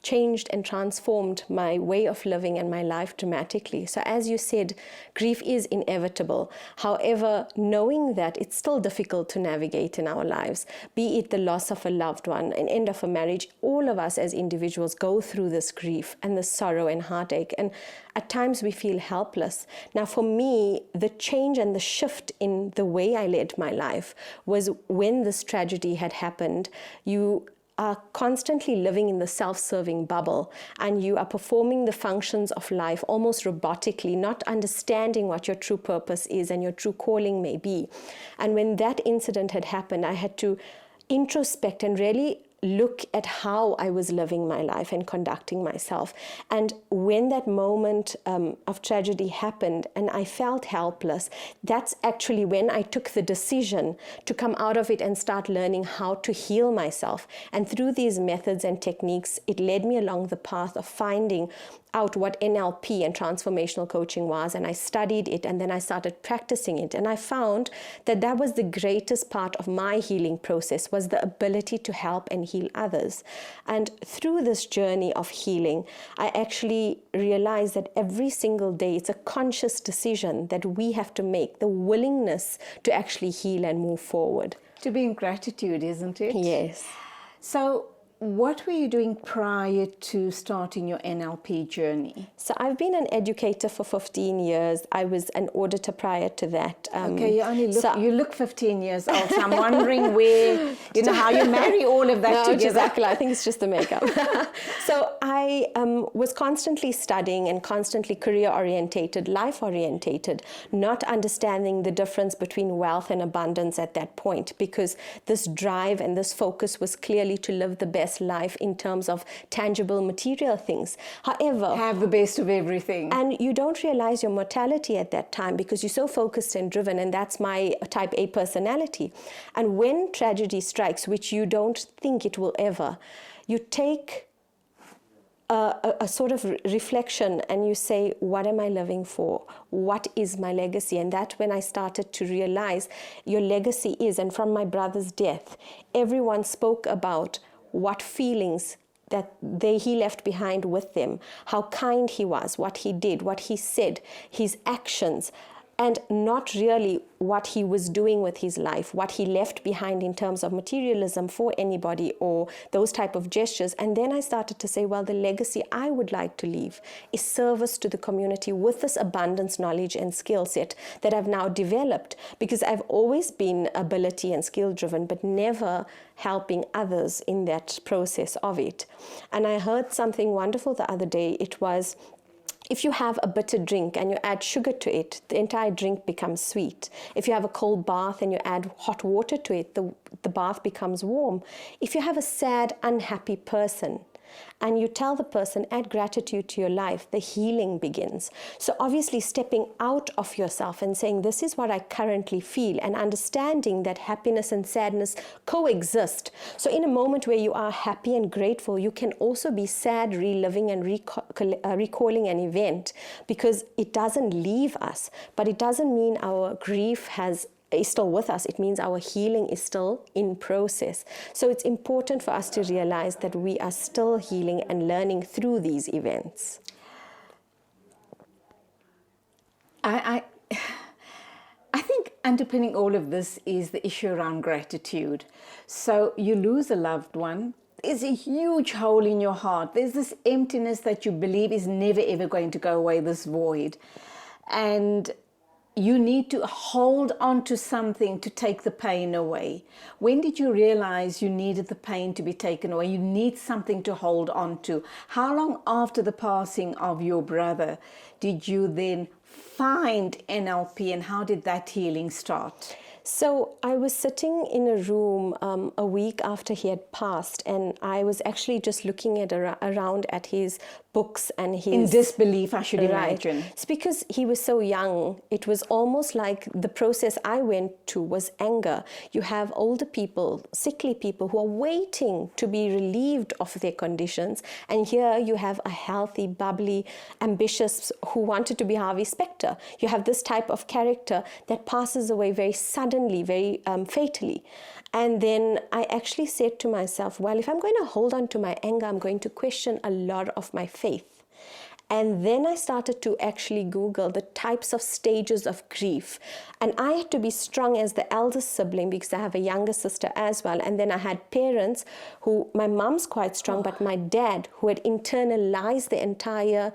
changed and transformed my way of living and my life dramatically. So as you said, grief is inevitable. However, knowing that it's still difficult to navigate in our lives, be it the loss of a loved one, an end of a marriage, all of us as individuals go through this grief and the sorrow and heartache, and at times we feel helpless. Now for me, the change and the shift in the way I led my life was when this tragedy had happened. You are constantly living in the self-serving bubble, and you are performing the functions of life almost robotically, not understanding what your true purpose is and your true calling may be. And when that incident had happened, I had to introspect and really look at how I was living my life and conducting myself. And when that moment of tragedy happened and I felt helpless, that's actually when I took the decision to come out of it and start learning how to heal myself. And through these methods and techniques, it led me along the path of finding out what NLP and transformational coaching was, and I studied it, and then I started practicing it, and I found that that was the greatest part of my healing process, was the ability to help and heal others. And through this journey of healing, I actually realized that every single day it's a conscious decision that we have to make, the willingness to actually heal and move forward. To be in gratitude, isn't it? Yes. So what were you doing prior to starting your NLP journey? So I've been an educator for 15 years. I was an auditor prior to that. Okay, you look 15 years old, so I'm wondering where, how you marry all of that together. Exactly. I think it's just the makeup. So I was constantly studying and constantly career-orientated, life-orientated, not understanding the difference between wealth and abundance at that point, because this drive and this focus was clearly to live the best life in terms of tangible material things. However, have the best of everything. And you don't realize your mortality at that time because you're so focused and driven, and that's my type A personality. And when tragedy strikes, which you don't think it will ever, you take a sort of reflection and you say, what am I living for? What is my legacy? And that's when I started to realize your legacy is, and from my brother's death, everyone spoke about what feelings that he left behind with them, how kind he was, what he did, what he said, his actions. and not really what he was doing with his life, what he left behind in terms of materialism for anybody or those type of gestures. And then I started to say, well, the legacy I would like to leave is service to the community with this abundance, knowledge and skill set that I've now developed, because I've always been ability and skill driven, but never helping others in that process of it. And I heard something wonderful the other day. It was, if you have a bitter drink and you add sugar to it, the entire drink becomes sweet. If you have a cold bath and you add hot water to it, the bath becomes warm. If you have a sad, unhappy person, and you tell the person, add gratitude to your life, the healing begins. So obviously stepping out of yourself and saying, this is what I currently feel, and understanding that happiness and sadness coexist. So in a moment where you are happy and grateful, you can also be sad, reliving and recalling an event, because it doesn't leave us, but it doesn't mean our grief is still with us. It means our healing is still in process. So it's important for us to realize that we are still healing and learning through these events. I think underpinning all of this is the issue around gratitude. So you lose a loved one, there's a huge hole in your heart. There's this emptiness that you believe is never ever going to go away, this void. And you need to hold on to something to take the pain away. When did you realize you needed the pain to be taken away? You need something to hold on to. How long after the passing of your brother did you then find NLP, and how did that healing start? So I was sitting in a room a week after he had passed, and I was actually just looking around at his books and his... In disbelief, I should Right. imagine. It's because he was so young. It was almost like the process I went to was anger. You have older people, sickly people who are waiting to be relieved of their conditions. And here you have a healthy, bubbly, ambitious who wanted to be Harvey Specter. You have this type of character that passes away very suddenly, very fatally. And then I actually said to myself, well, if I'm going to hold on to my anger, I'm going to question a lot of my faith. And then I started to actually Google the types of stages of grief. And I had to be strong as the eldest sibling because I have a younger sister as well. And then I had parents who, my mom's quite strong, but my dad, who had internalized the entire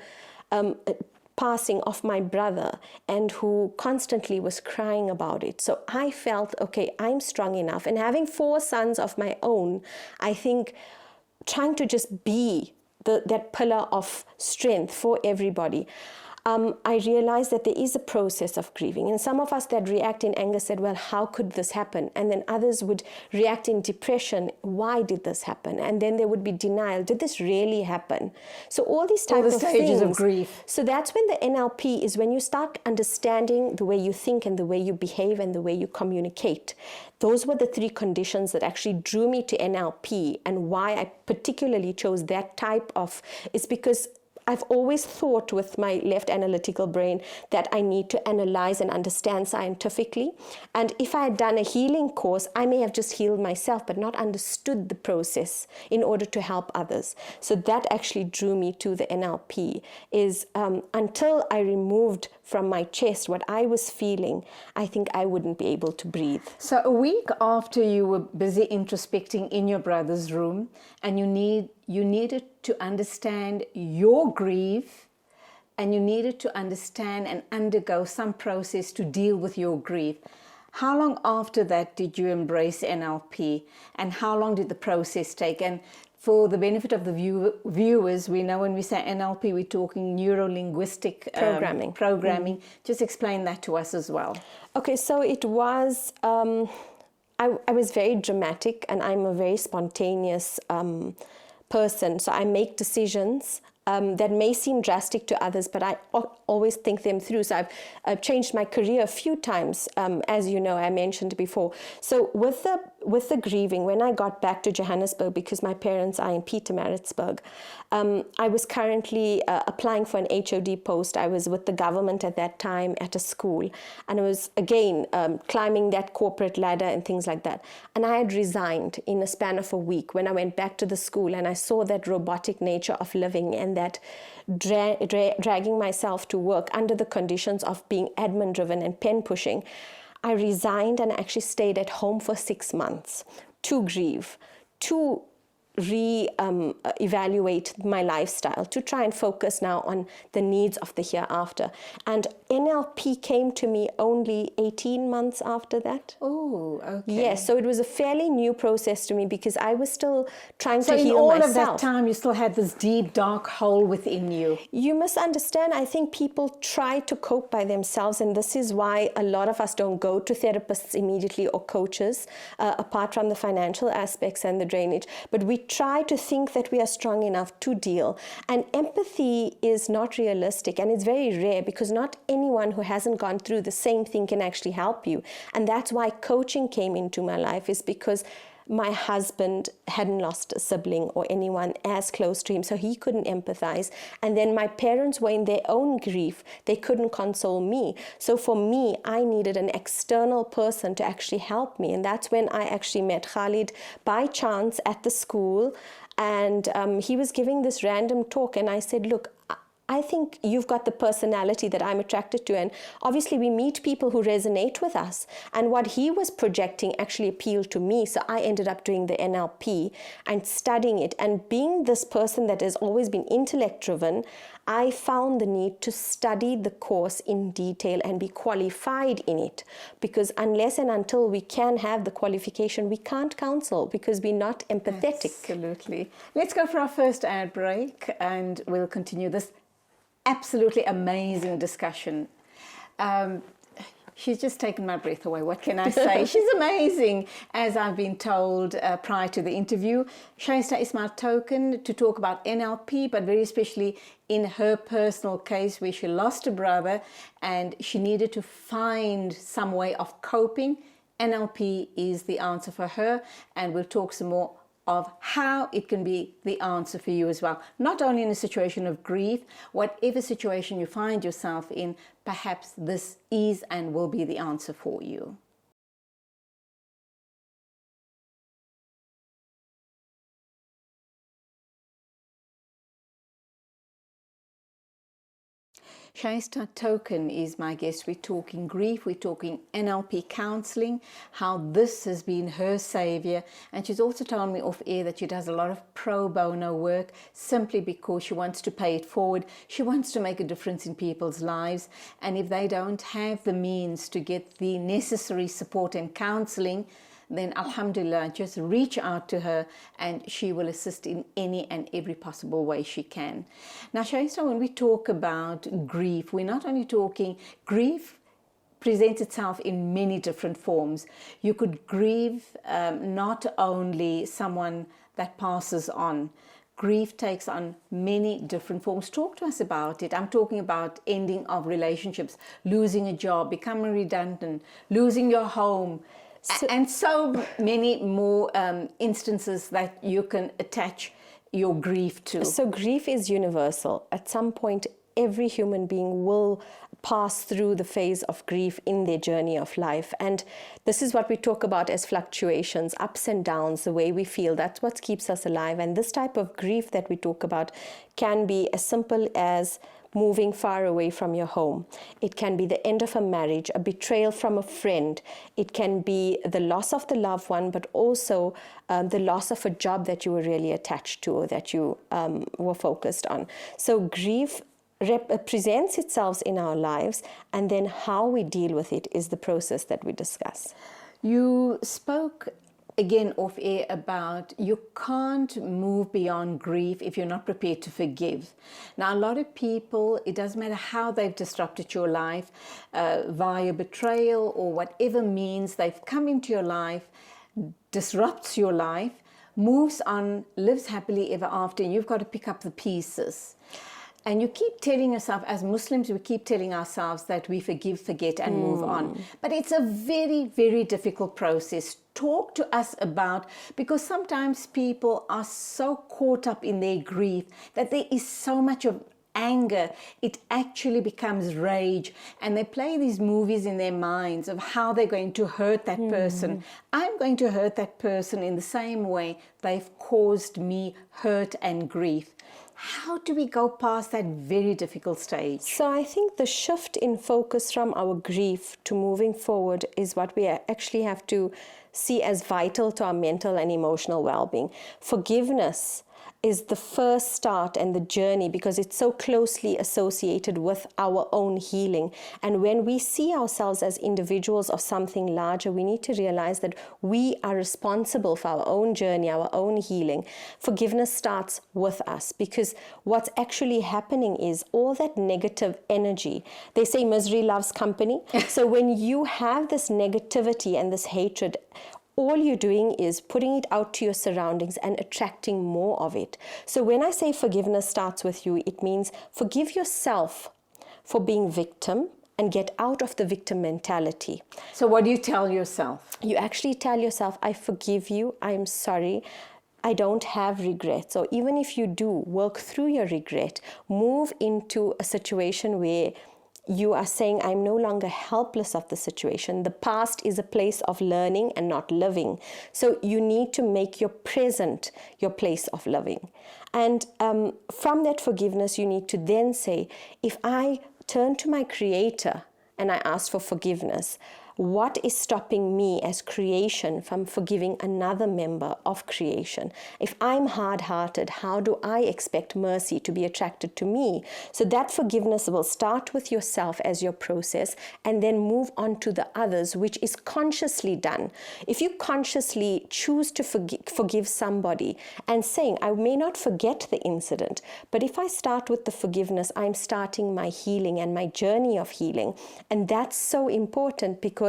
passing of my brother and who constantly was crying about it. So I felt, okay, I'm strong enough. And having 4 sons of my own, I think trying to just be that pillar of strength for everybody. I realized that there is a process of grieving. And some of us that react in anger said, well, how could this happen? And then others would react in depression. Why did this happen? And then there would be denial. Did this really happen? So all these types of stages things. of grief. So that's when the NLP is when you start understanding the way you think and the way you behave and the way you communicate. Those were the 3 conditions that actually drew me to NLP, and why I particularly chose that type of, is because I've always thought with my left analytical brain that I need to analyze and understand scientifically. And if I had done a healing course, I may have just healed myself, but not understood the process in order to help others. So that actually drew me to the NLP, is until I removed from my chest what I was feeling, I think I wouldn't be able to breathe. So a week after you were busy introspecting in your brother's room, and you needed to understand your grief, and you needed to understand and undergo some process to deal with your grief. How long after that did you embrace NLP, and how long did the process take? And for the benefit of the viewers, we know when we say NLP, we're talking neuro-linguistic programming. Just explain that to us as well. Okay, so it was, I was very dramatic, and I'm a very spontaneous person. So I make decisions that may seem drastic to others, but I always think them through. So I've changed my career a few times, as you know, I mentioned before. So with the grieving, when I got back to Johannesburg, because my parents are in Pietermaritzburg, I was currently applying for an HOD post. I was with the government at that time at a school, and I was, again, climbing that corporate ladder and things like that. And I had resigned in a span of a week when I went back to the school, and I saw that robotic nature of living and that dragging myself to work under the conditions of being admin driven and pen pushing, I resigned and actually stayed at home for 6 months to grieve, to evaluate my lifestyle, to try and focus now on the needs of the hereafter. And NLP came to me only 18 months after that. Oh, okay. Yes, so it was a fairly new process to me because I was still trying to heal myself. So in all of that time, you still had this deep, dark hole within you. You must understand, I think people try to cope by themselves, and this is why a lot of us don't go to therapists immediately or coaches, apart from the financial aspects and the drainage. But we try to think that we are strong enough to deal. And empathy is not realistic, and it's very rare because not anyone who hasn't gone through the same thing can actually help you. And that's why coaching came into my life, is because my husband hadn't lost a sibling or anyone as close to him, so he couldn't empathize. And then my parents were in their own grief. They couldn't console me. So for me, I needed an external person to actually help me. And that's when I actually met Khalid by chance at the school. And he was giving this random talk. And I said, look, I think you've got the personality that I'm attracted to. And obviously we meet people who resonate with us. And what he was projecting actually appealed to me. So I ended up doing the NLP and studying it. And being this person that has always been intellect driven, I found the need to study the course in detail and be qualified in it. Because unless and until we can have the qualification, we can't counsel because we're not empathetic. Absolutely. Let's go for our first ad break and we'll continue this absolutely amazing discussion. She's just taken my breath away. What can I say? She's amazing, as I've been told prior to the interview. Shaista Ismail Token to talk about NLP, but very especially in her personal case where she lost a brother and she needed to find some way of coping. NLP is the answer for her, and we'll talk some more of how it can be the answer for you as well. Not only in a situation of grief, whatever situation you find yourself in, perhaps this is and will be the answer for you. Shaista Token is my guest. We're talking grief, we're talking NLP counseling, how this has been her savior. And she's also told me off air that she does a lot of pro bono work simply because she wants to pay it forward. She wants to make a difference in people's lives. And if they don't have the means to get the necessary support and counseling, then alhamdulillah, just reach out to her and she will assist in any and every possible way she can. Now, Shaista, when we talk about grief, we're not only talking, grief presents itself in many different forms. You could grieve not only someone that passes on. Grief takes on many different forms. Talk to us about it. I'm talking about ending of relationships, losing a job, becoming redundant, losing your home, and so many more instances that you can attach your grief to. So grief is universal. At some point, every human being will pass through the phase of grief in their journey of life. And this is what we talk about as fluctuations, ups and downs, the way we feel. That's what keeps us alive. And this type of grief that we talk about can be as simple as moving far away from your home. It can be the end of a marriage, a betrayal from a friend. It can be the loss of the loved one, but also the loss of a job that you were really attached to or that you were focused on. So grief presents itself in our lives, and then how we deal with it is the process that we discuss. You spoke again off air about you can't move beyond grief if you're not prepared to forgive. Now, a lot of people, it doesn't matter how they've disrupted your life, via betrayal or whatever means they've come into your life, disrupts your life, moves on, lives happily ever after, and you've got to pick up the pieces. And you keep telling yourself, as Muslims, we keep telling ourselves that we forgive, forget, and move on. But it's a very, very difficult process. Talk to us about, because sometimes people are so caught up in their grief that there is so much of anger, it actually becomes rage, and they play these movies in their minds of how they're going to hurt that person. I'm going to hurt that person in the same way they've caused me hurt and grief. How do we go past that very difficult stage? So I think the shift in focus from our grief to moving forward is what we actually have to see as vital to our mental and emotional well-being. Forgiveness is the first start and the journey because it's so closely associated with our own healing. And when we see ourselves as individuals of something larger, we need to realize that we are responsible for our own journey, our own healing. Forgiveness starts with us because what's actually happening is all that negative energy. They say misery loves company. So when you have this negativity and this hatred, all you're doing is putting it out to your surroundings and attracting more of it. So when I say forgiveness starts with you, it means forgive yourself for being victim and get out of the victim mentality. So what do you tell yourself? You actually tell yourself, I forgive you, I'm sorry, I don't have regrets. Or even if you do, work through your regret, move into a situation where you are saying, I'm no longer helpless of the situation. The past is a place of learning and not living. So you need to make your present your place of living. And from that forgiveness, you need to then say, if I turn to my Creator and I ask for forgiveness, what is stopping me as creation from forgiving another member of creation? If I'm hard-hearted, how do I expect mercy to be attracted to me? So that forgiveness will start with yourself as your process and then move on to the others, which is consciously done. If you consciously choose to forgive somebody and saying, I may not forget the incident, but if I start with the forgiveness, I'm starting my healing and my journey of healing. And that's so important because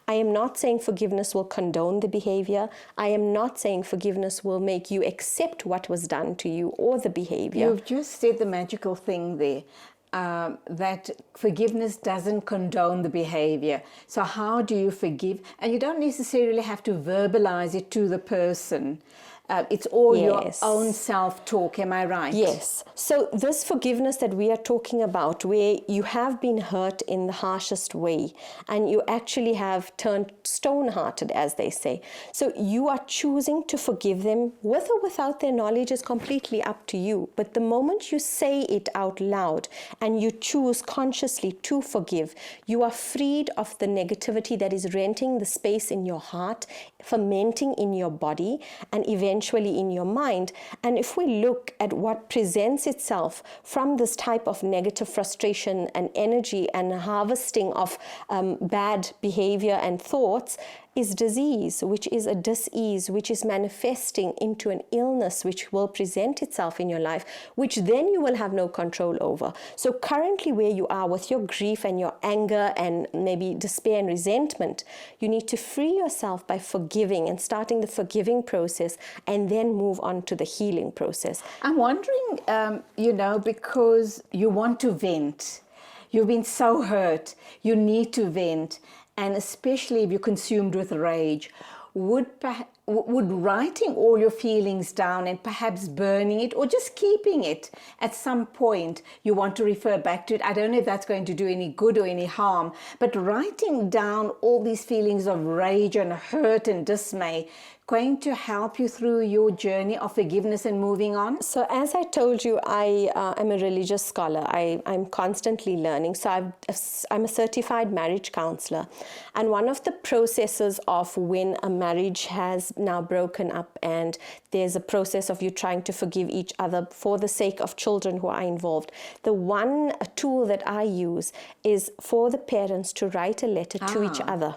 I am not saying forgiveness will condone the behavior. I am not saying forgiveness will make you accept what was done to you or the behavior. You've just said the magical thing there, that forgiveness doesn't condone the behavior. So how do you forgive? And you don't necessarily have to verbalize it to the person. It's all your own self-talk, am I right? Yes. So this forgiveness that we are talking about, where you have been hurt in the harshest way and you actually have turned stone-hearted, as they say. So you are choosing to forgive them with or without their knowledge is completely up to you. But the moment you say it out loud and you choose consciously to forgive, you are freed of the negativity that is renting the space in your heart, fermenting in your body, and eventually in your mind. And if we look at what presents itself from this type of negative frustration and energy and harvesting of bad behavior and thoughts, is disease, which is a dis-ease, which is manifesting into an illness which will present itself in your life, which then you will have no control over. So currently where you are with your grief and your anger and maybe despair and resentment, you need to free yourself by forgiving and starting the forgiving process and then move on to the healing process. I'm wondering, because you want to vent. You've been so hurt, you need to vent. And especially if you're consumed with rage, would writing all your feelings down and perhaps burning it or just keeping it at some point you want to refer back to it? I don't know if that's going to do any good or any harm, but writing down all these feelings of rage and hurt and dismay going to help you through your journey of forgiveness and moving on? So as I told you, I am a religious scholar. I'm constantly learning. So I'm a certified marriage counselor. And one of the processes of when a marriage has now broken up and there's a process of you trying to forgive each other for the sake of children who are involved, the one tool that I use is for the parents to write a letter to each other.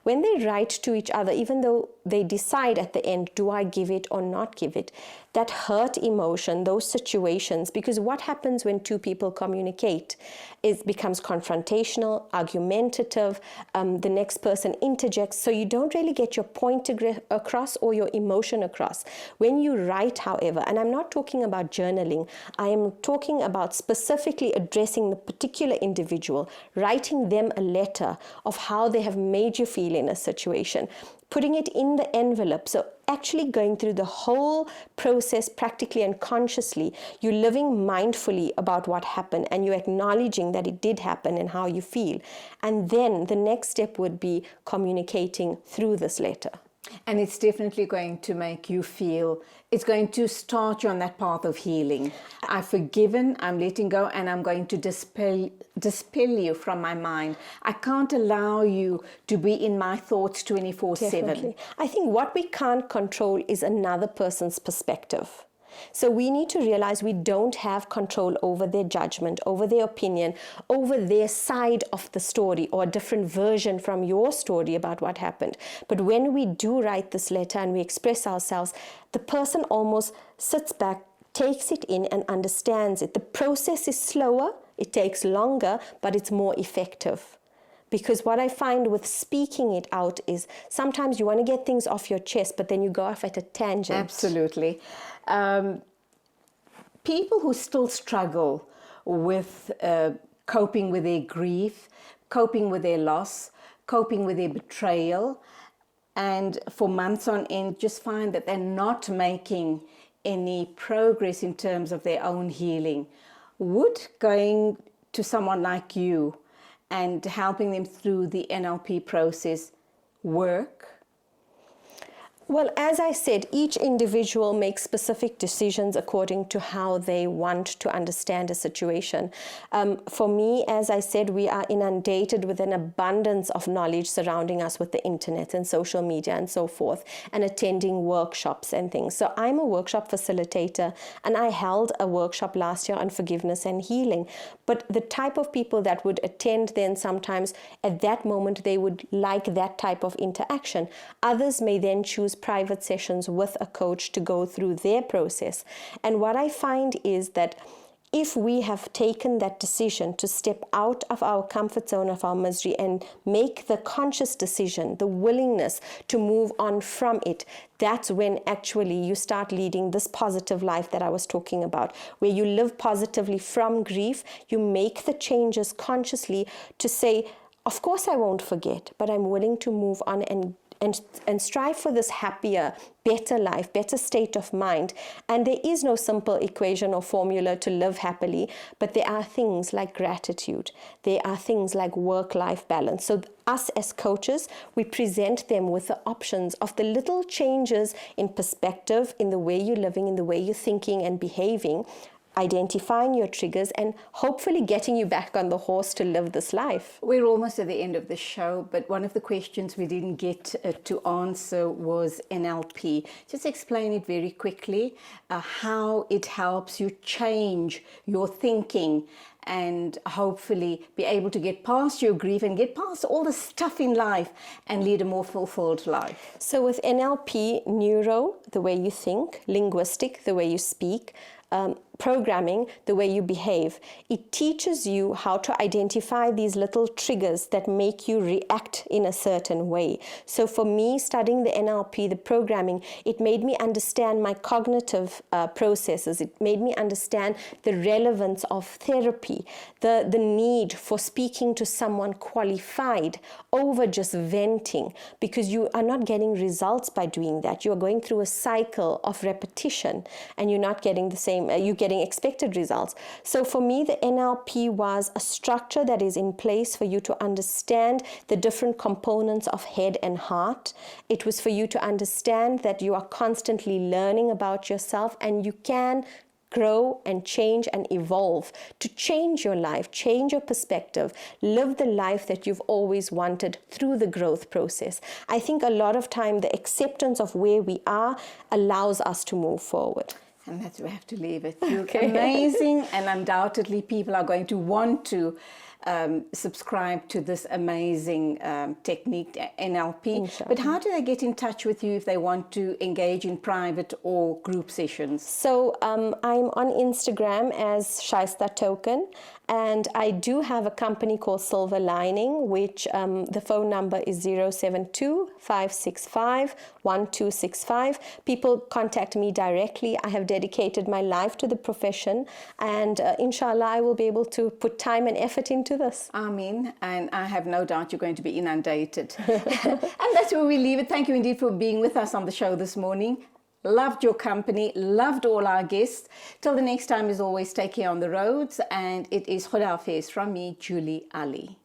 When they write to each other, even though they decide at the end, do I give it or not give it, that hurt emotion, those situations, because what happens when two people communicate, it becomes confrontational, argumentative, the next person interjects, so you don't really get your point across or your emotion across. When you write, however, and I'm not talking about journaling, I am talking about specifically addressing the particular individual, writing them a letter of how they have made you feel in a situation, putting it in the envelope. So actually going through the whole process practically and consciously, you're living mindfully about what happened and you're acknowledging that it did happen and how you feel. And then the next step would be communicating through this letter. And it's definitely going to make you feel, it's going to start you on that path of healing. I've forgiven, I'm letting go, and I'm going to dispel you from my mind. I can't allow you to be in my thoughts 24/7. Definitely. I think what we can't control is another person's perspective. So we need to realize we don't have control over their judgment, over their opinion, over their side of the story or a different version from your story about what happened. But when we do write this letter and we express ourselves, the person almost sits back, takes it in and understands it. The process is slower, it takes longer, but it's more effective. Because what I find with speaking it out is sometimes you want to get things off your chest, but then you go off at a tangent. Absolutely. People who still struggle with coping with their grief, coping with their loss, coping with their betrayal, and for months on end just find that they're not making any progress in terms of their own healing. Would going to someone like you and helping them through the NLP process work? Well, as I said, each individual makes specific decisions according to how they want to understand a situation. For me, as I said, we are inundated with an abundance of knowledge surrounding us with the internet and social media and so forth, and attending workshops and things. So I'm a workshop facilitator, and I held a workshop last year on forgiveness and healing. But the type of people that would attend then sometimes at that moment, they would like that type of interaction. Others may then choose private sessions with a coach to go through their process. And what I find is that if we have taken that decision to step out of our comfort zone of our misery and make the conscious decision, the willingness to move on from it, that's when actually you start leading this positive life that I was talking about, where you live positively from grief. You make the changes consciously to say, of course I won't forget, but I'm willing to move on and strive for this happier, better life, better state of mind. And there is no simple equation or formula to live happily, but there are things like gratitude. There are things like work-life balance. So us as coaches, we present them with the options of the little changes in perspective, in the way you're living, in the way you're thinking and behaving, identifying your triggers and hopefully getting you back on the horse to live this life. We're almost at the end of the show, but one of the questions we didn't get to answer was NLP. Just explain it very quickly, how it helps you change your thinking and hopefully be able to get past your grief and get past all the stuff in life and lead a more fulfilled life. So with NLP, neuro, the way you think, linguistic, the way you speak, programming, the way you behave. It teaches you how to identify these little triggers that make you react in a certain way. So for me, studying the NLP, the programming, it made me understand my cognitive processes. It made me understand the relevance of therapy, the need for speaking to someone qualified over just venting, because you are not getting results by doing that. You're going through a cycle of repetition and you're not getting the same, you're getting expected results. So for me, the NLP was a structure that is in place for you to understand the different components of head and heart. It was for you to understand that you are constantly learning about yourself and you can grow and change and evolve to change your life, change your perspective, live the life that you've always wanted through the growth process. I think a lot of time the acceptance of where we are allows us to move forward. And that's where we have to leave it. You're amazing, and undoubtedly people are going to want to subscribe to this amazing technique, NLP. Inshallah. But how do they get in touch with you if they want to engage in private or group sessions? So I'm on Instagram as Shaista Token, and I do have a company called Silver Lining, which the phone number is 072-565-1265. People contact me directly. I have dedicated my life to the profession, and inshallah I will be able to put time and effort into this. Amen. And I have no doubt you're going to be inundated. And that's where we leave it. Thank you indeed for being with us on the show this morning. Loved your company, loved all our guests. Till the next time, as always, take care on the roads. And it is Khuda Hafiz from me, Julie Alli.